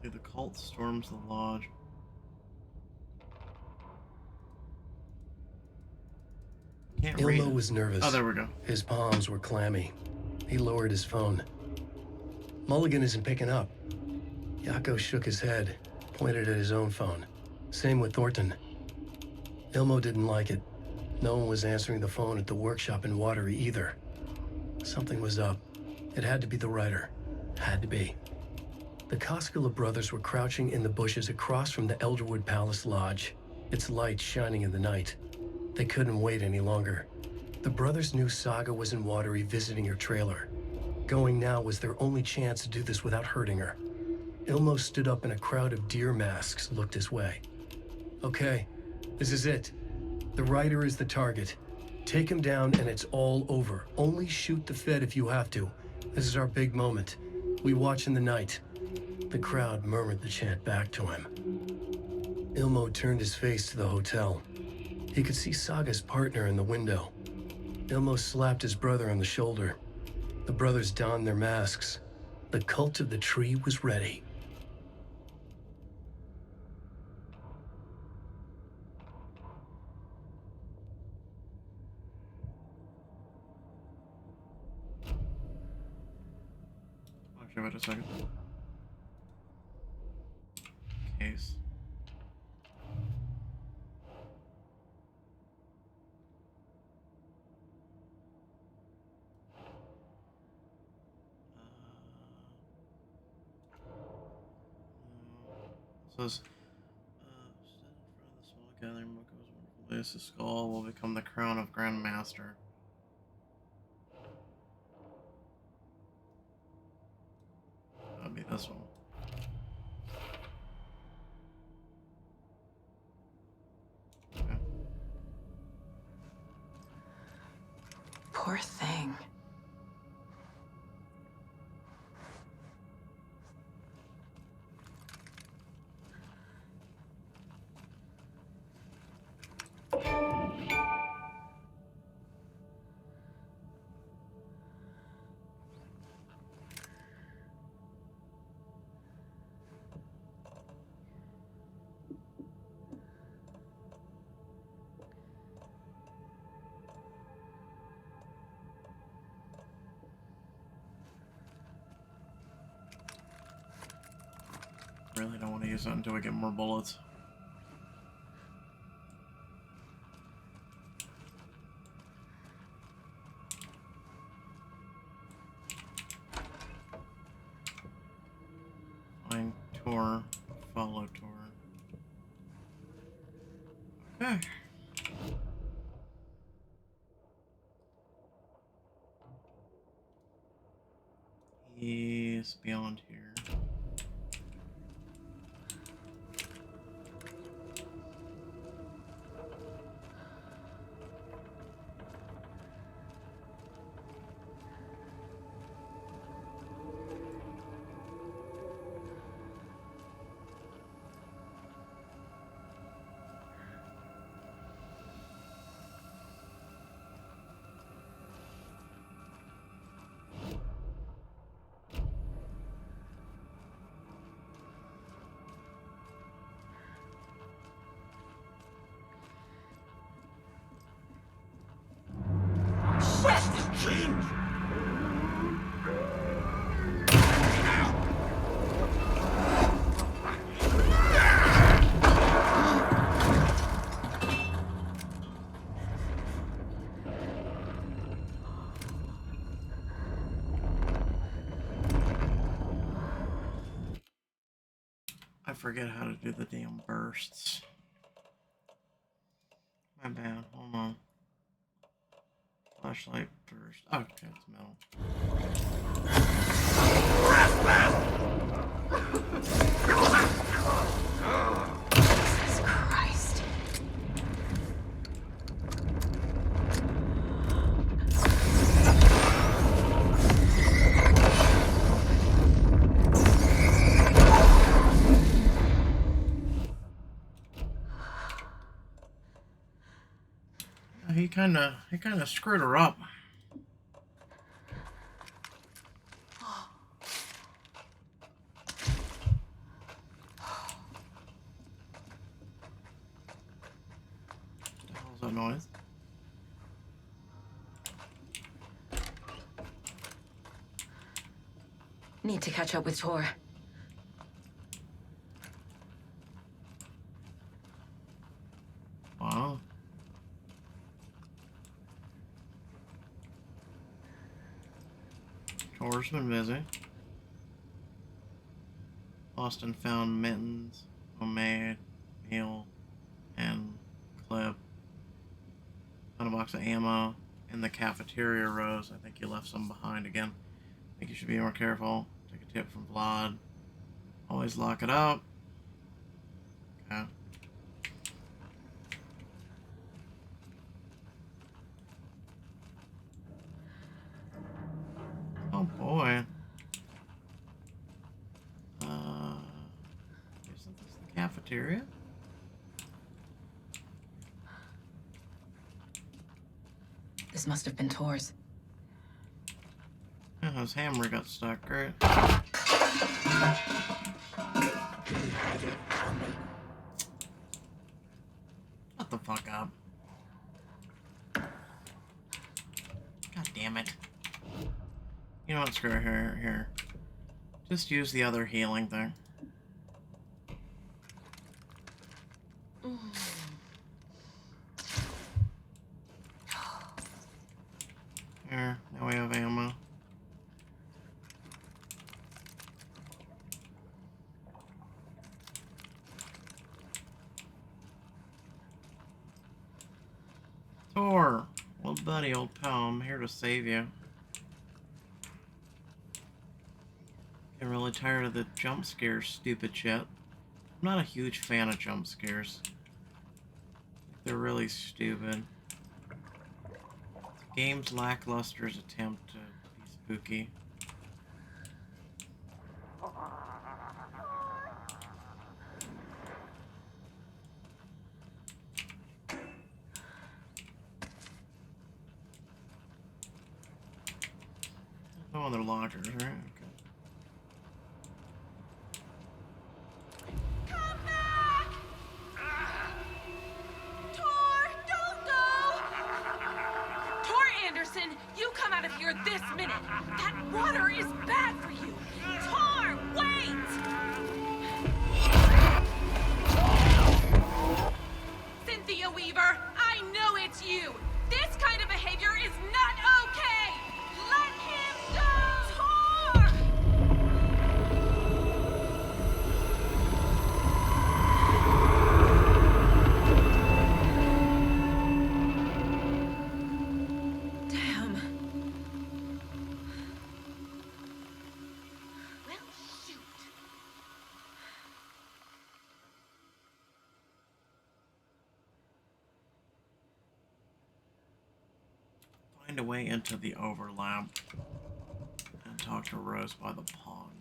Let's see, the cult storms the lodge. Can't read Ilmo it. was nervous. Oh, there we go. His palms were clammy. He lowered his phone. Mulligan isn't picking up. Yako shook his head, pointed at his own phone. Same with Thornton. Ilmo didn't like it. No one was answering the phone at the workshop in Watery either. Something was up. It had to be the writer. Had to be. The Koskela brothers were crouching in the bushes across from the Elderwood Palace Lodge, its light shining in the night. They couldn't wait any longer. The brothers knew Saga was in Watery visiting her trailer. Going now was their only chance to do this without hurting her. Ilmo stood up and a crowd of deer masks looked his way. Okay, this is it. The writer is the target. Take him down and it's all over. Only shoot the Fed if you have to. This is our big moment. We watch in the night. The crowd murmured the chant back to him. Ilmo turned his face to the hotel. He could see Saga's partner in the window. Ilmo slapped his brother on the shoulder. The brothers donned their masks. The cult of the tree was ready. Actually, wait a second. Case. Says, stand in front of the small gathering book of his wonderful place. The skull will become the crown of Grand Master. That'll be this one. Okay. Poor thing. Really don't want to use that until we get more bullets. Find Tor, follow Tor. Okay. He's beyond here. twisted, Gene! I forget how to do the damn bursts. My bad. Hold on. Flashlight burst. Oh, okay, it's metal. Jesus Christ. He kind of screwed her up. What the hell's that noise? Need to catch up with Tor. Wow. Tor's been busy. Austin found mittens, homemade, meal, and clip. Found a box of ammo in the cafeteria rows. I think you left some behind again. I think you should be more careful. Take a tip from Vlad. Always lock it up. Okay. Oh boy. Isn't this the cafeteria? This must have been Tor's. Yeah, his hammer got stuck, right? Shut the fuck up. God damn it. You know what, screw her here. Just use the other healing thing. Here, now we have ammo. Tor! Well, buddy, old pal, I'm here to save you. Get really tired of the jump scares, stupid shit. I'm not a huge fan of jump scares. They're really stupid. The game's lackluster's attempt to be spooky. No other lockers, right? Okay. Come back! Tor, don't go! Tor Anderson, you come out of here this minute. That water is bad for you. Tor, wait! Cynthia Weaver, I know it's you. This kind of behavior is not okay. Let him go! Tor! Damn. Well, shoot. Find a way into the overlap and talk to Rose by the pond.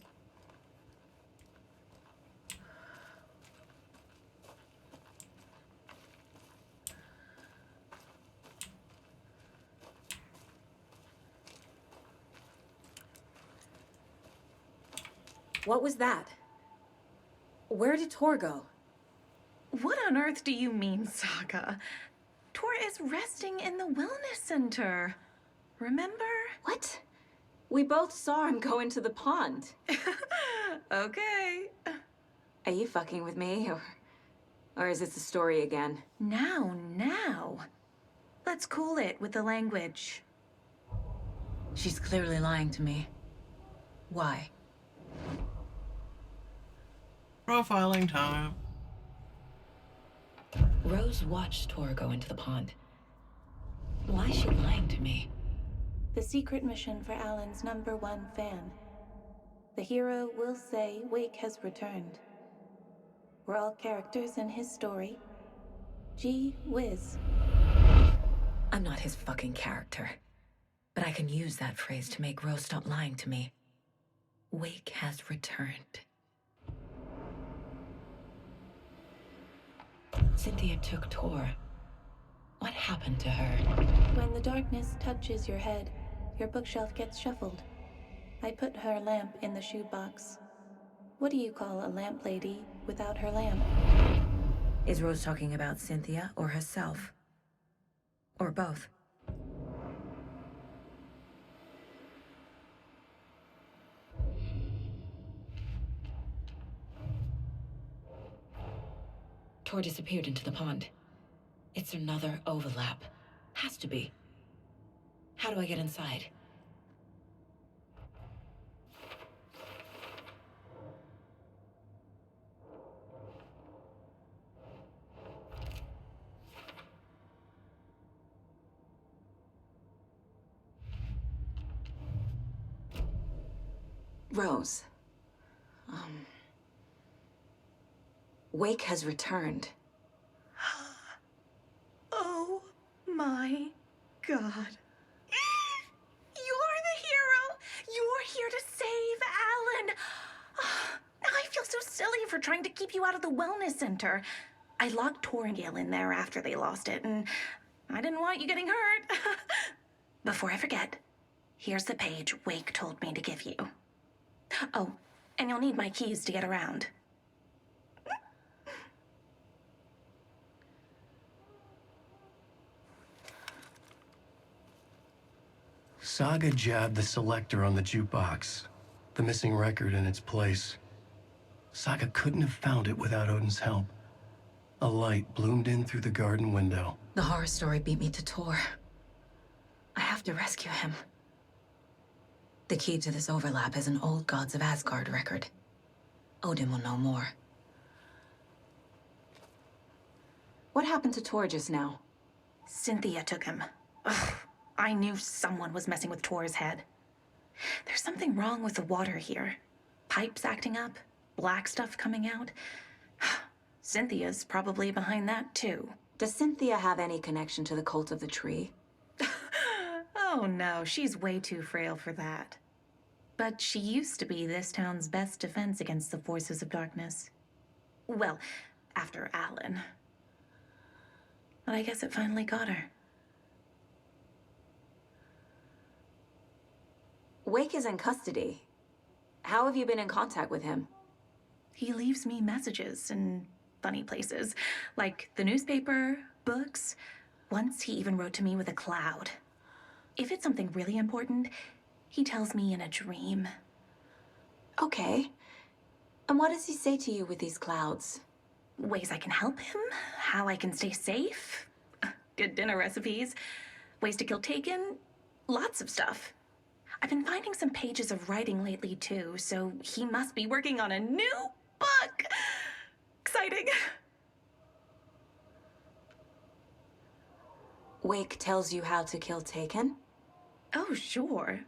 What was that? Where did Tor go? What on earth do you mean, Saga? Tor is resting in the wellness center. remember? What? We both saw him go into the pond. Okay. Are you fucking with me, or is this a story again? Now. Let's cool it with the language. She's clearly lying to me. Why? Profiling time. Rose watched Tor go into the pond. Why is she lying to me? The secret mission for Alan's #1 fan. The hero will say Wake has returned. We're all characters in his story. Gee whiz. I'm not his fucking character. But I can use that phrase to make Rose stop lying to me. Wake has returned. Cynthia took Tor. What happened to her? When the darkness touches your head, your bookshelf gets shuffled. I put her lamp in the shoebox. What do you call a lamp lady without her lamp? Is Rose talking about Cynthia or herself? Or both? Tor disappeared into the pond. It's another overlap. Has to be. How do I get inside? Rose. Wake has returned. Oh my God. You're the hero! You're here to save Alan! I feel so silly for trying to keep you out of the wellness center. I locked Tor and Gale in there after they lost it, and I didn't want you getting hurt. Before I forget, here's the page Wake told me to give you. Oh, and you'll need my keys to get around. Saga jabbed the selector on the jukebox, the missing record in its place. Saga couldn't have found it without Odin's help. A light bloomed in through the garden window. The horror story beat me to Tor. I have to rescue him. The key to this overlap is an old Gods of Asgard record. Odin will know more. What happened to Tor just now? Cynthia took him. Ugh, I knew someone was messing with Tor's head. There's something wrong with the water here. Pipes acting up, black stuff coming out. Cynthia's probably behind that, too. Does Cynthia have any connection to the cult of the tree? Oh no, she's way too frail for that. But she used to be this town's best defense against the forces of darkness. Well, after Alan. But I guess it finally got her. Wake is in custody. How have you been in contact with him? He leaves me messages in funny places, like the newspaper, books. Once he even wrote to me with a cloud. If it's something really important, he tells me in a dream. Okay. And what does he say to you with these clouds? Ways I can help him, how I can stay safe, good dinner recipes, ways to kill Taken, lots of stuff. I've been finding some pages of writing lately too, so he must be working on a new book. Exciting. Wake tells you how to kill Taken? Oh, sure.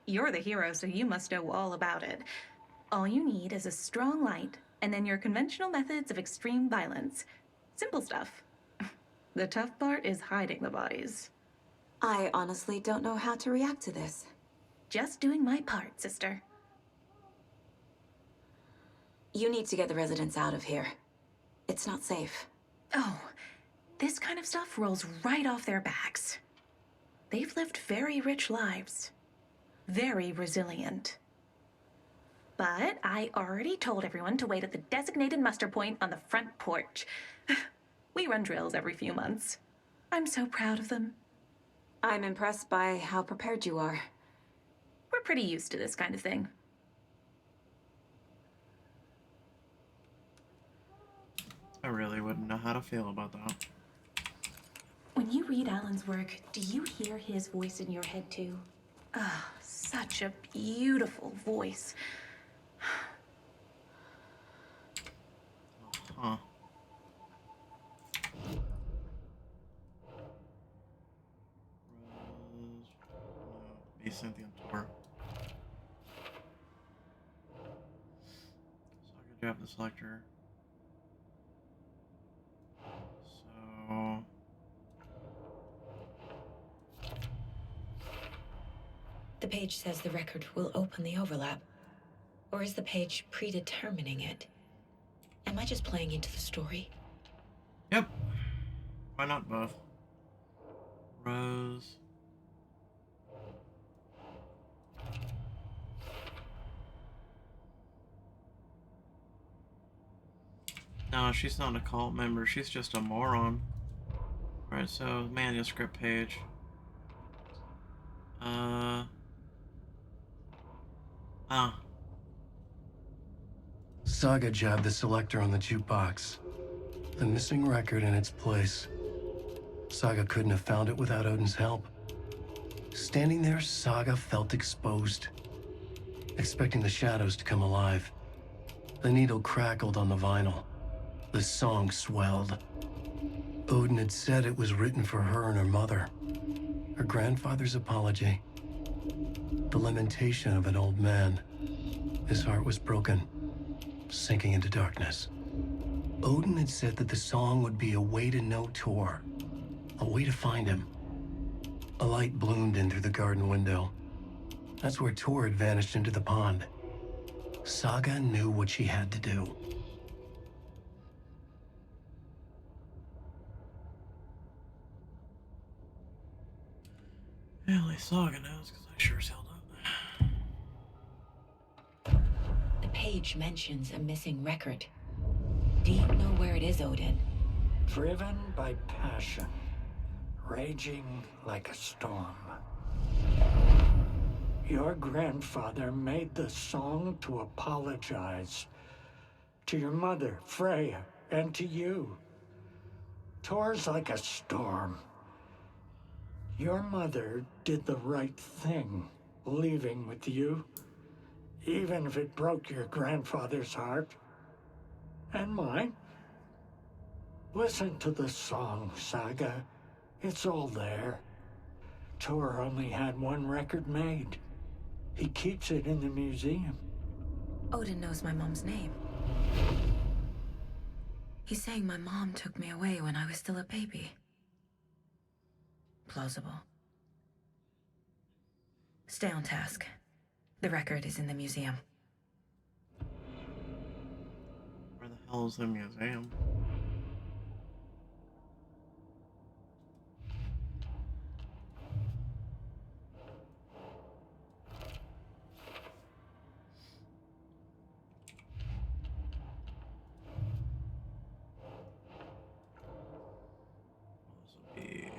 You're the hero, so you must know all about it. All you need is a strong light, and then your conventional methods of extreme violence. Simple stuff. The tough part is hiding the bodies. I honestly don't know how to react to this. Just doing my part, sister. You need to get the residents out of here. It's not safe. Oh, this kind of stuff rolls right off their backs. They've lived very rich lives. Very resilient. But I already told everyone to wait at the designated muster point on the front porch. We run drills every few months. I'm so proud of them. I'm impressed by how prepared you are. We're pretty used to this kind of thing. I really wouldn't know how to feel about that. When you read Alan's work, do you hear his voice in your head too? Ah, such a beautiful voice. Huh. Rose. No. Be Cynthia Tor. Saga Jeff the Selector. So. The page says the record will open the overlap. Or is the page predetermining it? Am I just playing into the story? Yep. Why not both? Rose. No, she's not a cult member. She's just a moron. Alright, so manuscript page. Saga jabbed the selector on the jukebox. The missing record in its place. Saga couldn't have found it without Odin's help. Standing there, Saga felt exposed, expecting the shadows to come alive. The needle crackled on the vinyl. The song swelled. Odin had said it was written for her and her mother. Her grandfather's apology. The lamentation of an old man. His heart was broken, sinking into darkness. Odin had said that the song would be a way to know Tor, a way to find him. A light bloomed in through the garden window. That's where Tor had vanished into the pond. Saga knew what she had to do. Yeah, at least Saga knows, because I sure as hell don't. The page mentions a missing record. Do you know where it is, Odin? Driven by passion, raging like a storm. Your grandfather made the song to apologize. To your mother, Freya, and to you. Tor's like a storm. Your mother did the right thing, leaving with you, even if it broke your grandfather's heart. And mine. Listen to the song, Saga. It's all there. Tor only had one record made. He keeps it in the museum. Odin knows my mom's name. He's saying my mom took me away when I was still a baby. Plausible. Stay on task. The record is in the museum. Where the hell is the museum? This will be...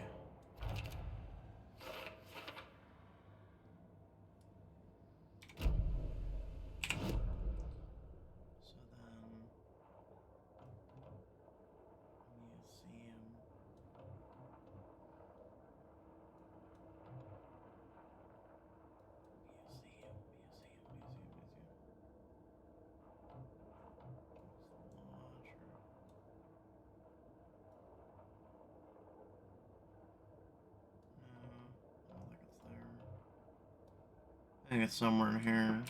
So then... Museum... I think it's somewhere in here.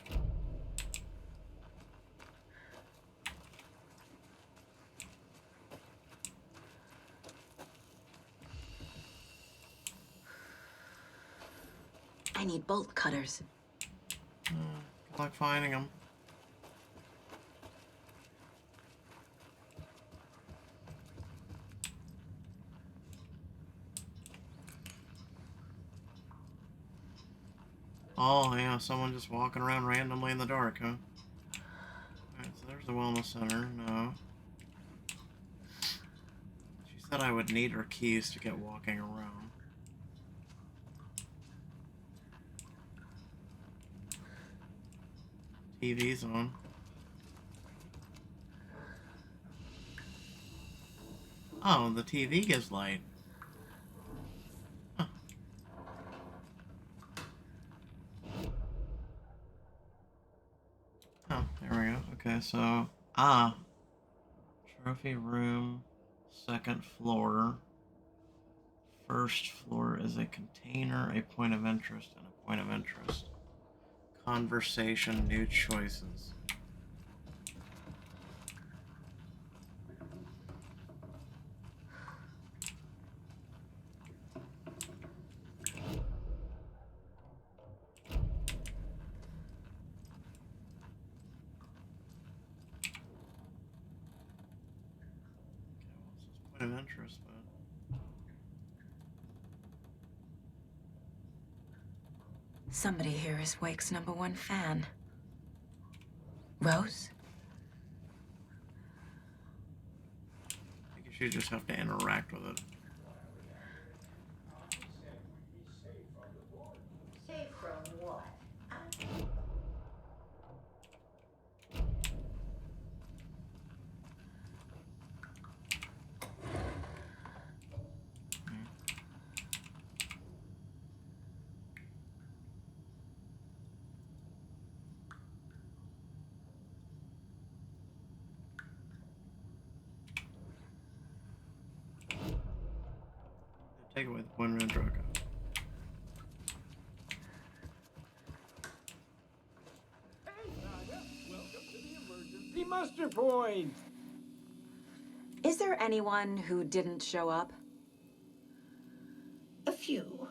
I need bolt cutters. Good luck finding them. Oh, yeah, someone just walking around randomly in the dark, huh? Alright, so there's the wellness center. No. She said I would need her keys to get walking around. TV's on. Oh, the TV gives light. Huh. Oh, there we go. Okay, so... Trophy room, second floor. First floor is a container, a point of interest, and a point of interest. Conversation, new choices. Point of interest, but... Somebody here is Wake's #1 fan. Rose? I think you just have to interact with it. Safe from what? Take away the point of interest. Hey, Saga. Welcome to the emergency muster point. Is there anyone who didn't show up? A few.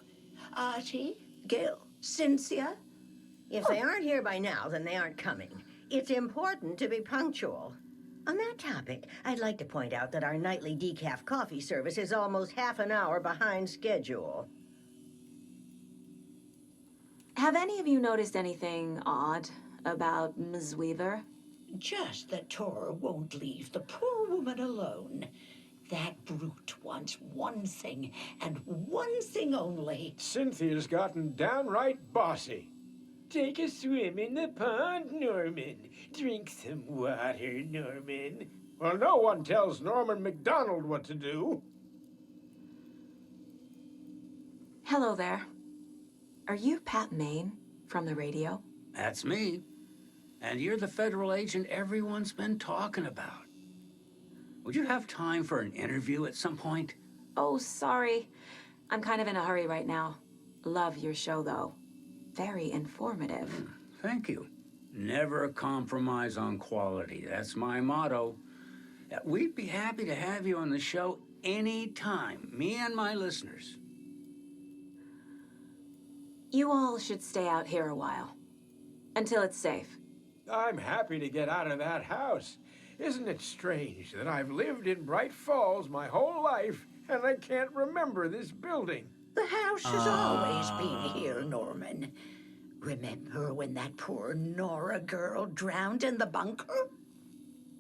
Artie, Gil, Cynthia. If they aren't here by now, then they aren't coming. It's important to be punctual. On that topic, I'd like to point out that our nightly decaf coffee service is almost half an hour behind schedule. Have any of you noticed anything odd about Ms. Weaver? Just that Tor won't leave the poor woman alone. That brute wants one thing, and one thing only. Cynthia's gotten downright bossy. Take a swim in the pond, Norman. Drink some water, Norman. Well, no one tells Norman McDonald what to do. Hello there. Are you Pat Maine from the radio? That's me. And you're the federal agent everyone's been talking about. Would you have time for an interview at some point? Oh, sorry. I'm kind of in a hurry right now. Love your show, though. Very informative. Thank you. Never compromise on quality. That's my motto. We'd be happy to have you on the show anytime, me and my listeners. You all should stay out here a while. Until it's safe. I'm happy to get out of that house. Isn't it strange that I've lived in Bright Falls my whole life and I can't remember this building? The house has always been here, Norman. Remember when that poor Nora girl drowned in the bunker?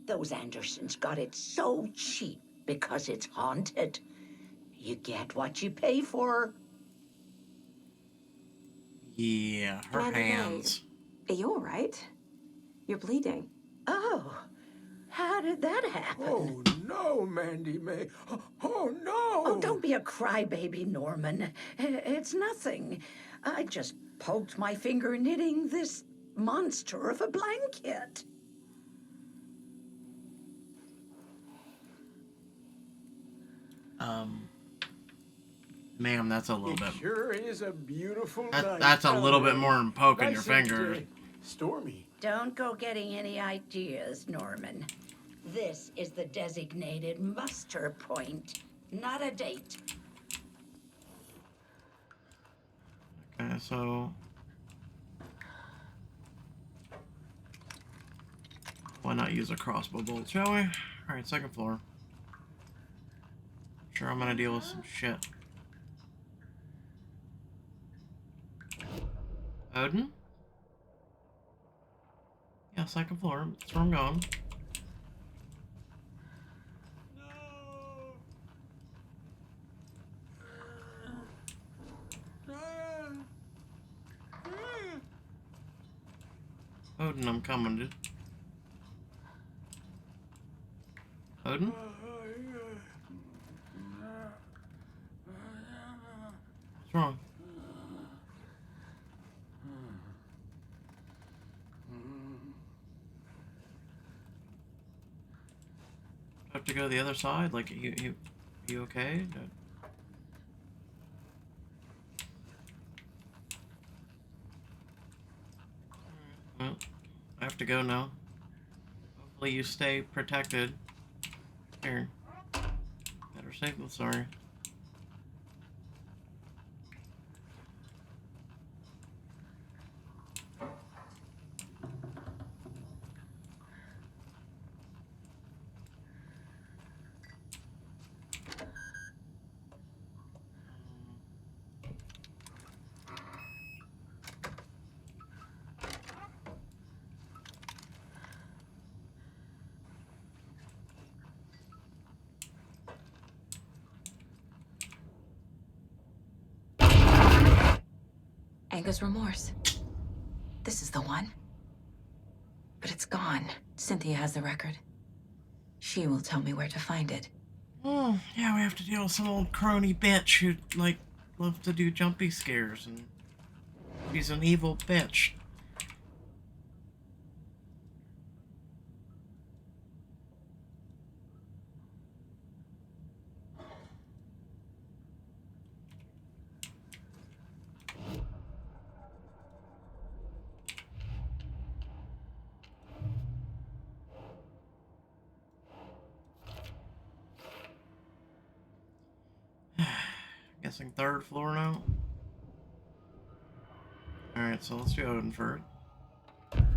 Those Andersons got it so cheap because it's haunted. You get what you pay for. Yeah, her Mandy May, hands. Are you all right? You're bleeding. Oh, how did that happen? Oh, no, Mandy May. Oh, no! Oh, don't be a crybaby, Norman. It's nothing. I just poked my finger knitting this monster of a blanket. Ma'am, that's a little It bit... sure is a beautiful night. That's a little bit more than poking your Nice and, finger. Stormy. Don't go getting any ideas, Norman. This is the designated muster point, not a date. Okay, so... Why not use a crossbow bolt, shall we? Alright, second floor. Sure, I'm gonna deal with some shit. Odin? Yeah, second floor. That's where I'm going. Odin, I'm coming, dude. Odin? What's wrong? Do I have to go to the other side? Like, you okay? Well, I have to go now. Hopefully you stay protected. Here. Better safe than sorry. Anger's remorse. This is the one. But it's gone. Cynthia has the record. She will tell me where to find it. Oh, yeah, we have to deal with some old crony bitch who, like, loves to do jumpy scares, and she's an evil bitch. Guessing third floor now? Alright, so let's do Odin first.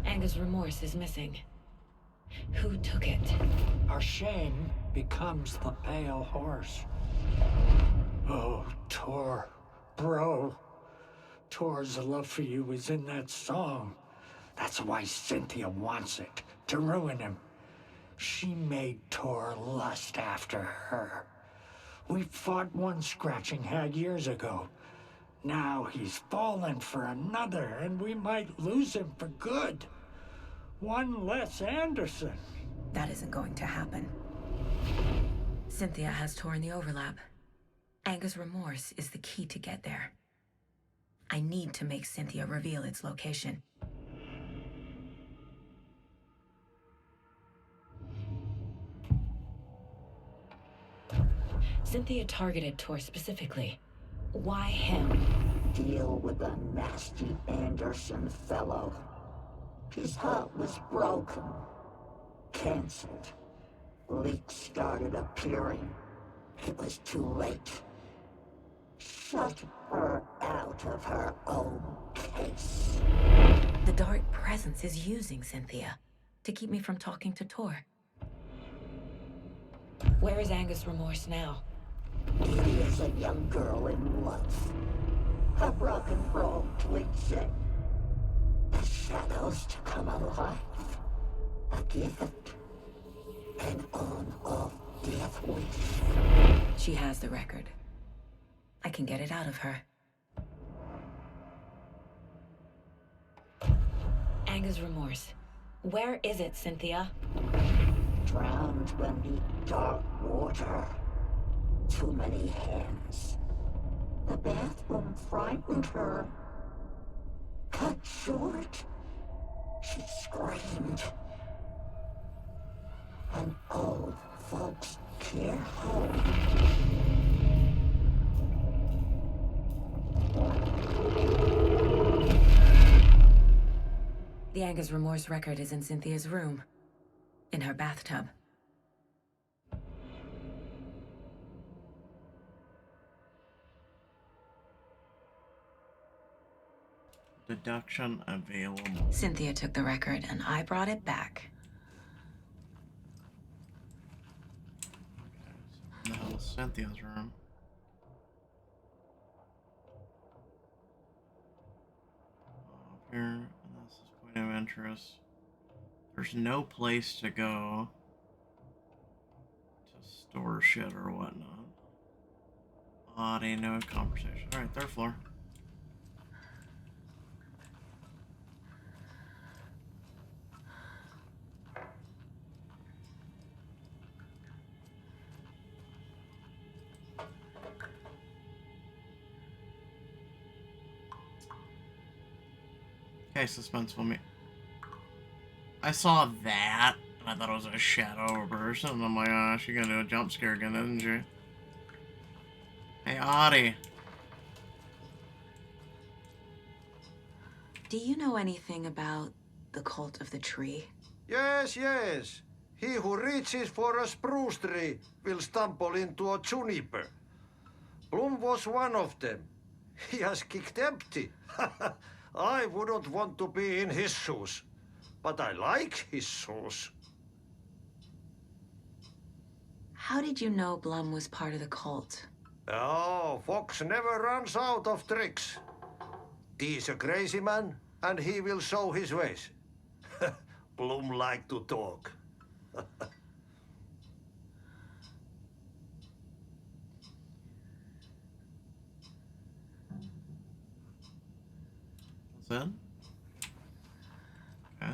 Anger's remorse is missing. Who took it? Our shame becomes the pale horse. Oh, Tor. Bro. Tor's love for you is in that song. That's why Cynthia wants it, to ruin him. She made Tor lust after her. We fought one scratching hag years ago. Now he's fallen for another, and we might lose him for good. One less Anderson. That isn't going to happen. Cynthia has Tor in the overlap. Anger's remorse is the key to get there. I need to make Cynthia reveal its location. Cynthia targeted Tor specifically. Why him? Deal with the nasty Anderson fellow. His heart was broken. Cancelled. Leaks started appearing. It was too late. Shut her out of her own case. The dark presence is using Cynthia to keep me from talking to Tor. Where is Anger's remorse now? He is a young girl in love. A rock and roll cliche. The shadows to come alive. A gift. An on-off death wish. She has the record. I can get it out of her. Anger's remorse. Where is it, Cynthia? Drowned beneath dark water. Too many hands. The bathroom frightened her. Cut short. She screamed. An old folks' care home. The Anger's remorse record is in Cynthia's room. In her bathtub. Deduction available. Cynthia took the record, and I brought it back. Okay, so now Cynthia's room. Up here, and this is point of interest. There's no place to go to store shit or whatnot. Body, no conversation. Alright, third floor. Okay, suspenseful me. I saw that, and I thought it was a shadow person, and I'm like, oh, she's gonna do a jump scare again, isn't she? Hey, Audie. Do you know anything about the cult of the tree? Yes, yes. He who reaches for a spruce tree will stumble into a juniper. Bloom was one of them. He has kicked empty. I wouldn't want to be in his shoes, but I like his shoes. How did you know Blum was part of the cult? Oh, Fox never runs out of tricks. He's a crazy man, and he will show his ways. Bloom like to talk. What's that? Okay.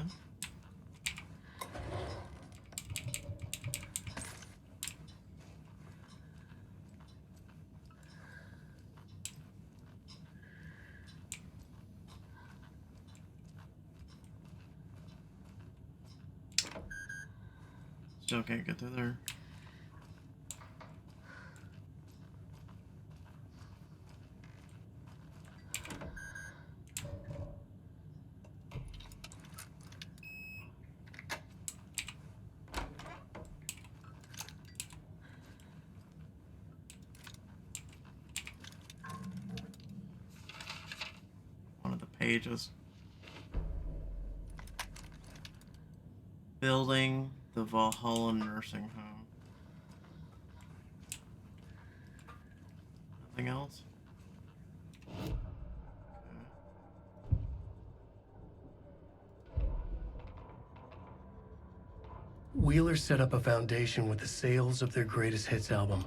Still can't get through there. One of the pages. Building the Valhalla nursing home. Nothing else? Wheeler set up a foundation with the sales of their greatest hits album.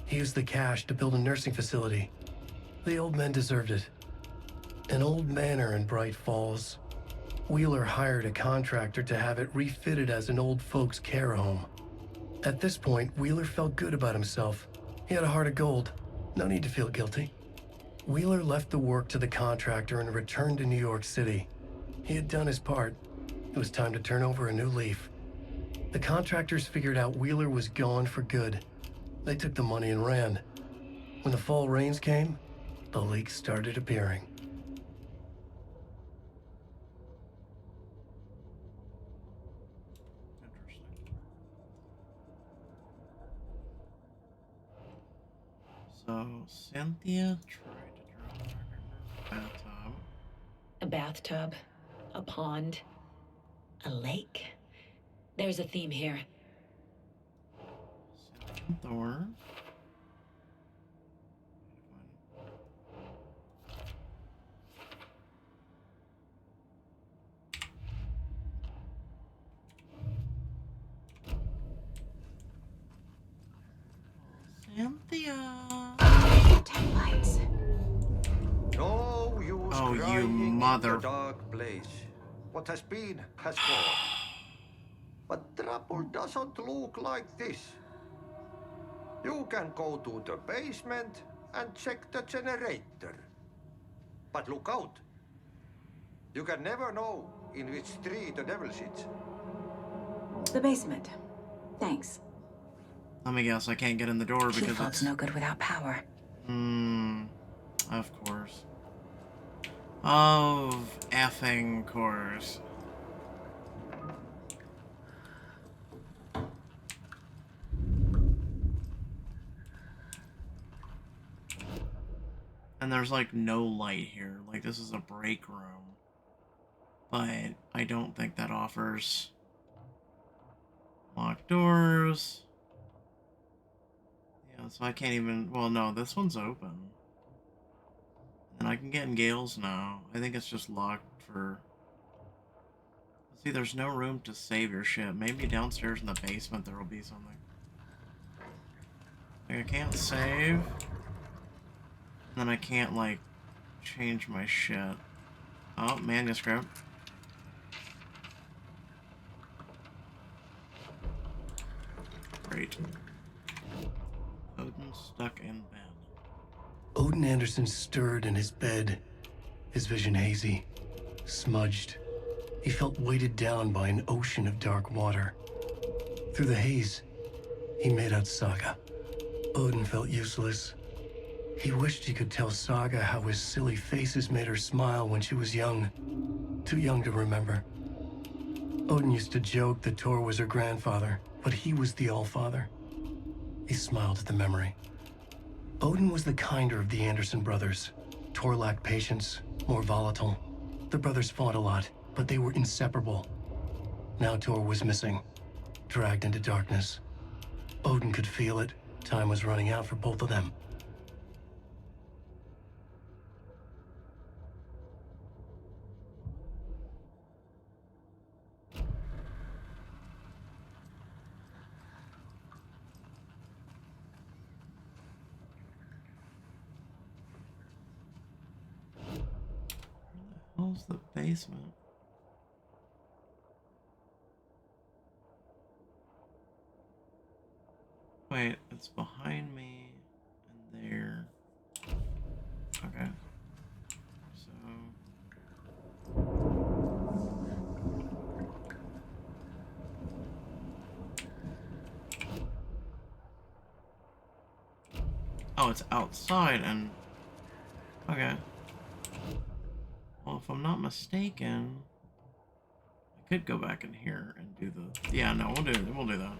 He used the cash to build a nursing facility. The old men deserved it. An old manor in Bright Falls. Wheeler hired a contractor to have it refitted as an old folks' care home. At this point, Wheeler felt good about himself. He had a heart of gold. No need to feel guilty. Wheeler left the work to the contractor and returned to New York City. He had done his part. It was time to turn over a new leaf. The contractors figured out Wheeler was gone for good. They took the money and ran. When the fall rains came, the leaks started appearing. So, Cynthia tried to drown her in her bathtub. A bathtub, a pond, a lake. There's a theme here. Second door. Cynthia. Taillights. No use Oh, you crying mother. in the dark place. What has been has gone. But trouble doesn't look like this. You can go to the basement and check the generator. But look out. You can never know in which tree the devil sits. The basement. Thanks. Let me guess, I can't get in the door Key because fob's it's... no good without power. Of course. Of effing course. And there's like no light here. Like this is a break room. But I don't think that offers locked doors. Yeah, so I can't even... Well, no, this one's open. And I can get in Gale's now. I think it's just locked for... See, there's no room to save your shit. Maybe downstairs in the basement there will be something. Like, I can't save. And then I can't, like, change my shit. Oh, manuscript. Great. Odin stuck in bed. Odin Anderson stirred in his bed, his vision hazy. smudged. He felt weighted down by an ocean of dark water. Through the haze, he made out Saga. Odin felt useless. He wished he could tell Saga how his silly faces made her smile when she was young. Too young to remember. Odin used to joke that Tor was her grandfather, but he was the Allfather. He smiled at the memory. Odin was the kinder of the Anderson brothers. Tor lacked patience, more volatile. The brothers fought a lot, but they were inseparable. Now Tor was missing, dragged into darkness. Odin could feel it. Time was running out for both of them. How's the basement? Wait, it's behind me and there. Okay. So oh, it's outside and okay. Well, if I'm not mistaken, I could go back in here and do the... Yeah, no, we'll do that.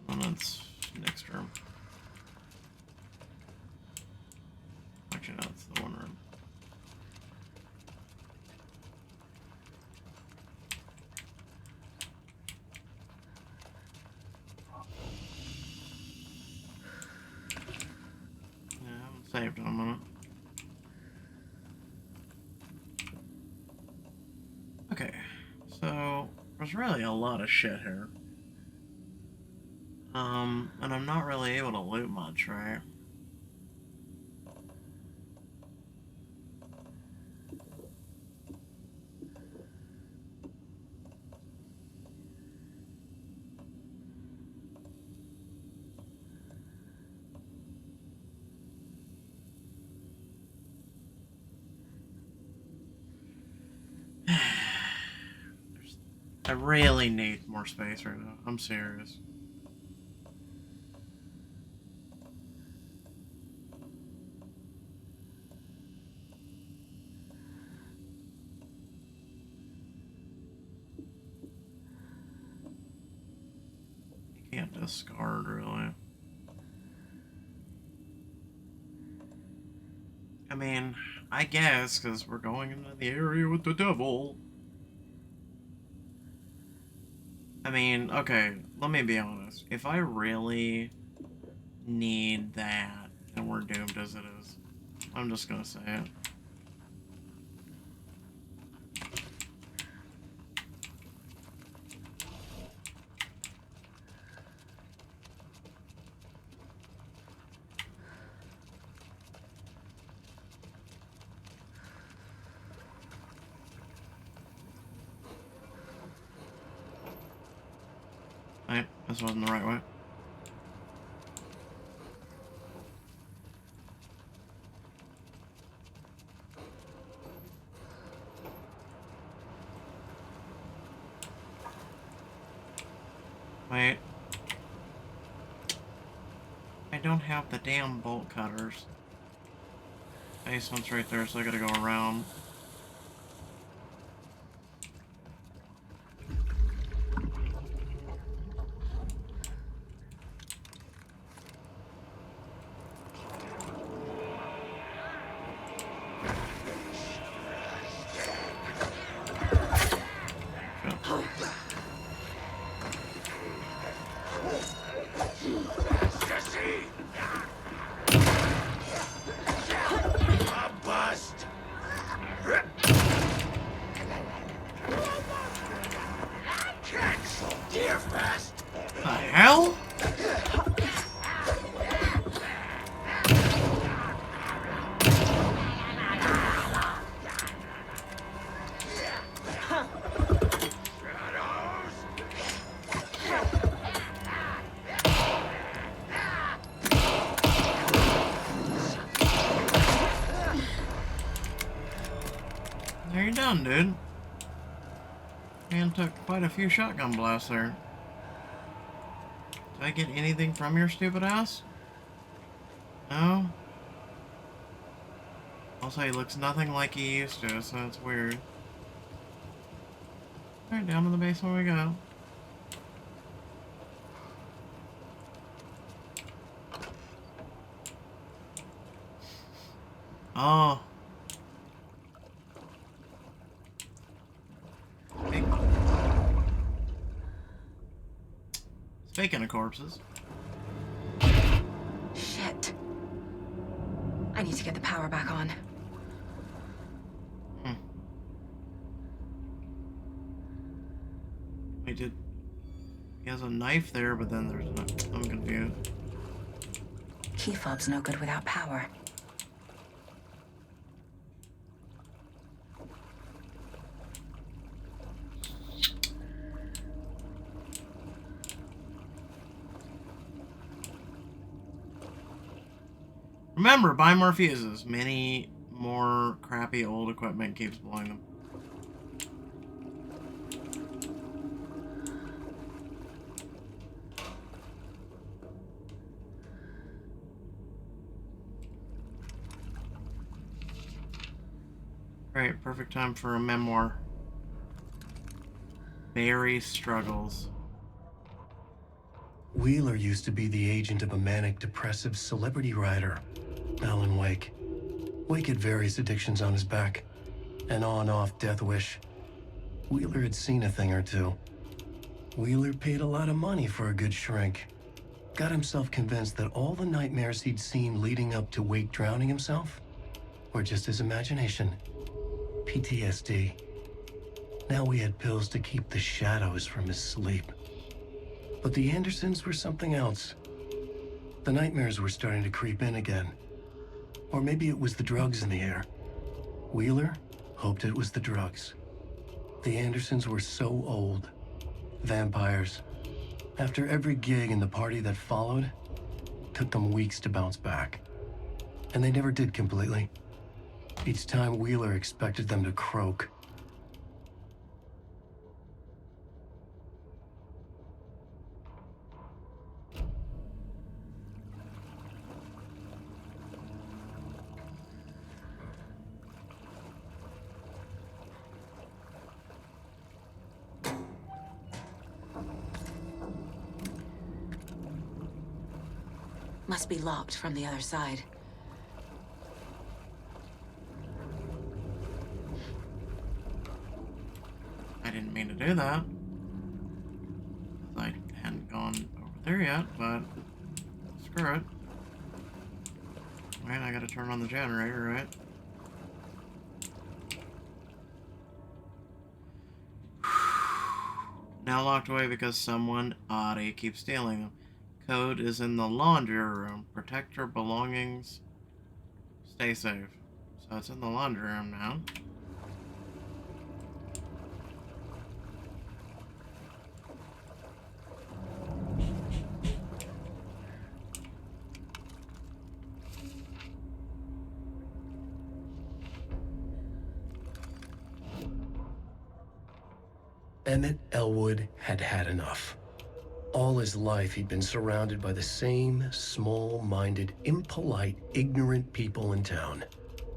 And that's next room. Actually, no, it's the one room. Saved in a minute. Okay, so there's really a lot of shit here. And I'm not really able to loot much, right? I really need more space right now. I'm serious. You can't discard, really. I mean, I guess, because we're going into the area with the devil. I mean, okay, let me be honest. If I really need that, then we're doomed as it is. I'm just gonna say it. Right, this wasn't the right way. Wait. I don't have the damn bolt cutters. Basement's right there, so I gotta go around. How you done, dude? Man took quite a few shotgun blasts there. Did I get anything from your stupid ass? No? Also, he looks nothing like he used to, so it's weird. Alright, down to the basement we go. Oh. Speaking of corpses. Shit. I need to get the power back on. He has a knife there, but then there's no... I'm confused. Key fob's no good without power. Remember, buy more fuses. Many more crappy old equipment keeps blowing them. Great, perfect time for a memoir. Barry struggles. Wheeler used to be the agent of a manic-depressive celebrity writer, Alan Wake. Wake had various addictions on his back, an on-off death wish. Wheeler had seen a thing or two. Wheeler paid a lot of money for a good shrink. Got himself convinced that all the nightmares he'd seen leading up to Wake drowning himself were just his imagination. PTSD. Now he had pills to keep the shadows from his sleep. But the Andersons were something else. The nightmares were starting to creep in again. Or maybe it was the drugs in the air. Wheeler hoped it was the drugs. The Andersons were so old. Vampires. After every gig and the party that followed, took them weeks to bounce back. And they never did completely. Each time Wheeler expected them to croak. Must be locked from the other side. I didn't mean to do that. I hadn't gone over there yet, but screw it. Wait, I gotta turn on the generator, right? Now locked away because someone oddie keeps stealing them. Code is in the laundry room. Protect your belongings. Stay safe. So it's in the laundry room now. Emmett Elwood had had enough. All his life, he'd been surrounded by the same small-minded, impolite, ignorant people in town.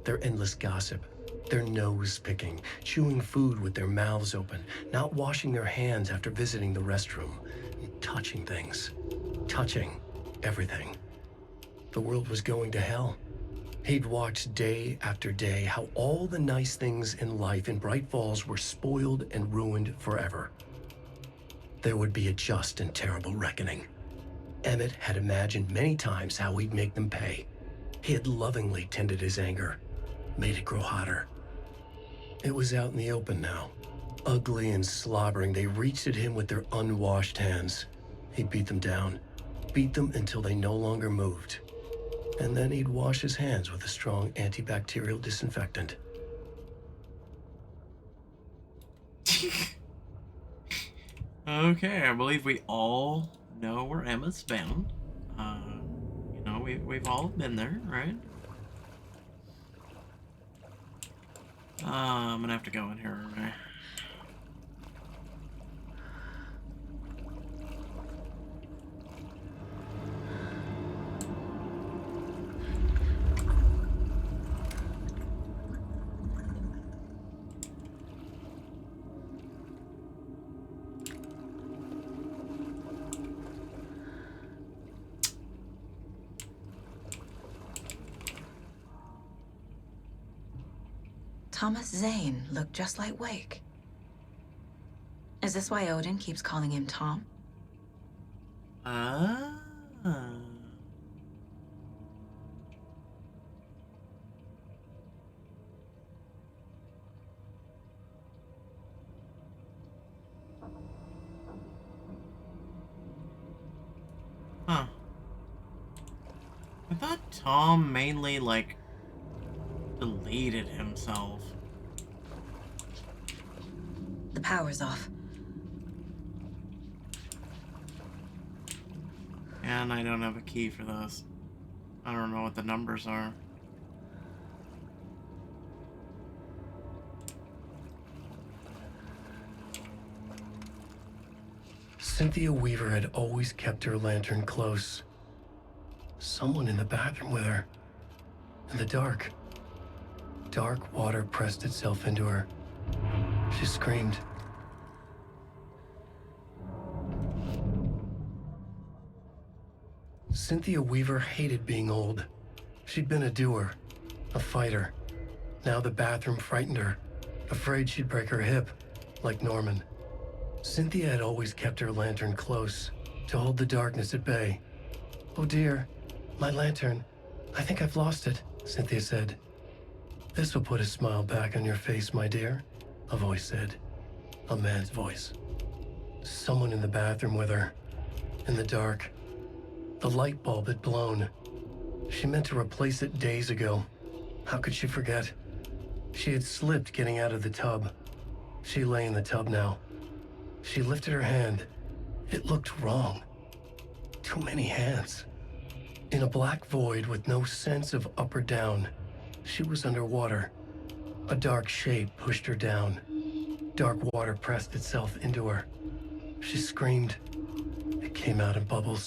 Their endless gossip, their nose-picking, chewing food with their mouths open, not washing their hands after visiting the restroom, and touching things. Touching everything. The world was going to hell. He'd watched day after day how all the nice things in life in Bright Falls were spoiled and ruined forever. There would be a just and terrible reckoning. Emmett had imagined many times how he'd make them pay. He had lovingly tended his anger, made it grow hotter. It was out in the open now. Ugly and slobbering, they reached at him with their unwashed hands. He beat them down, beat them until they no longer moved. And then he'd wash his hands with a strong antibacterial disinfectant. Okay, I believe we all know where Emma's been. You know, we've all been there, right? I'm gonna have to go in here, right? Thomas Zane looked just like Wake. Is this why Odin keeps calling him Tom? Ah. Huh. I thought Tom mainly, like, deleted himself. The power's off. And I don't have a key for this. I don't know what the numbers are. Cynthia Weaver had always kept her lantern close. Someone in the bathroom with her. In the dark. Dark water pressed itself into her. She screamed. Cynthia Weaver hated being old. She'd been a doer, a fighter. Now the bathroom frightened her, afraid she'd break her hip, like Norman. Cynthia had always kept her lantern close, to hold the darkness at bay. "Oh dear, my lantern. I think I've lost it," Cynthia said. "This will put a smile back on your face, my dear," a voice said. A man's voice. Someone in the bathroom with her. In the dark. The light bulb had blown. She meant to replace it days ago. How could she forget? She had slipped getting out of the tub. She lay in the tub now. She lifted her hand. It looked wrong. Too many hands. In a black void with no sense of up or down, she was underwater. A dark shape pushed her down. Dark water pressed itself into her. She screamed. It came out in bubbles.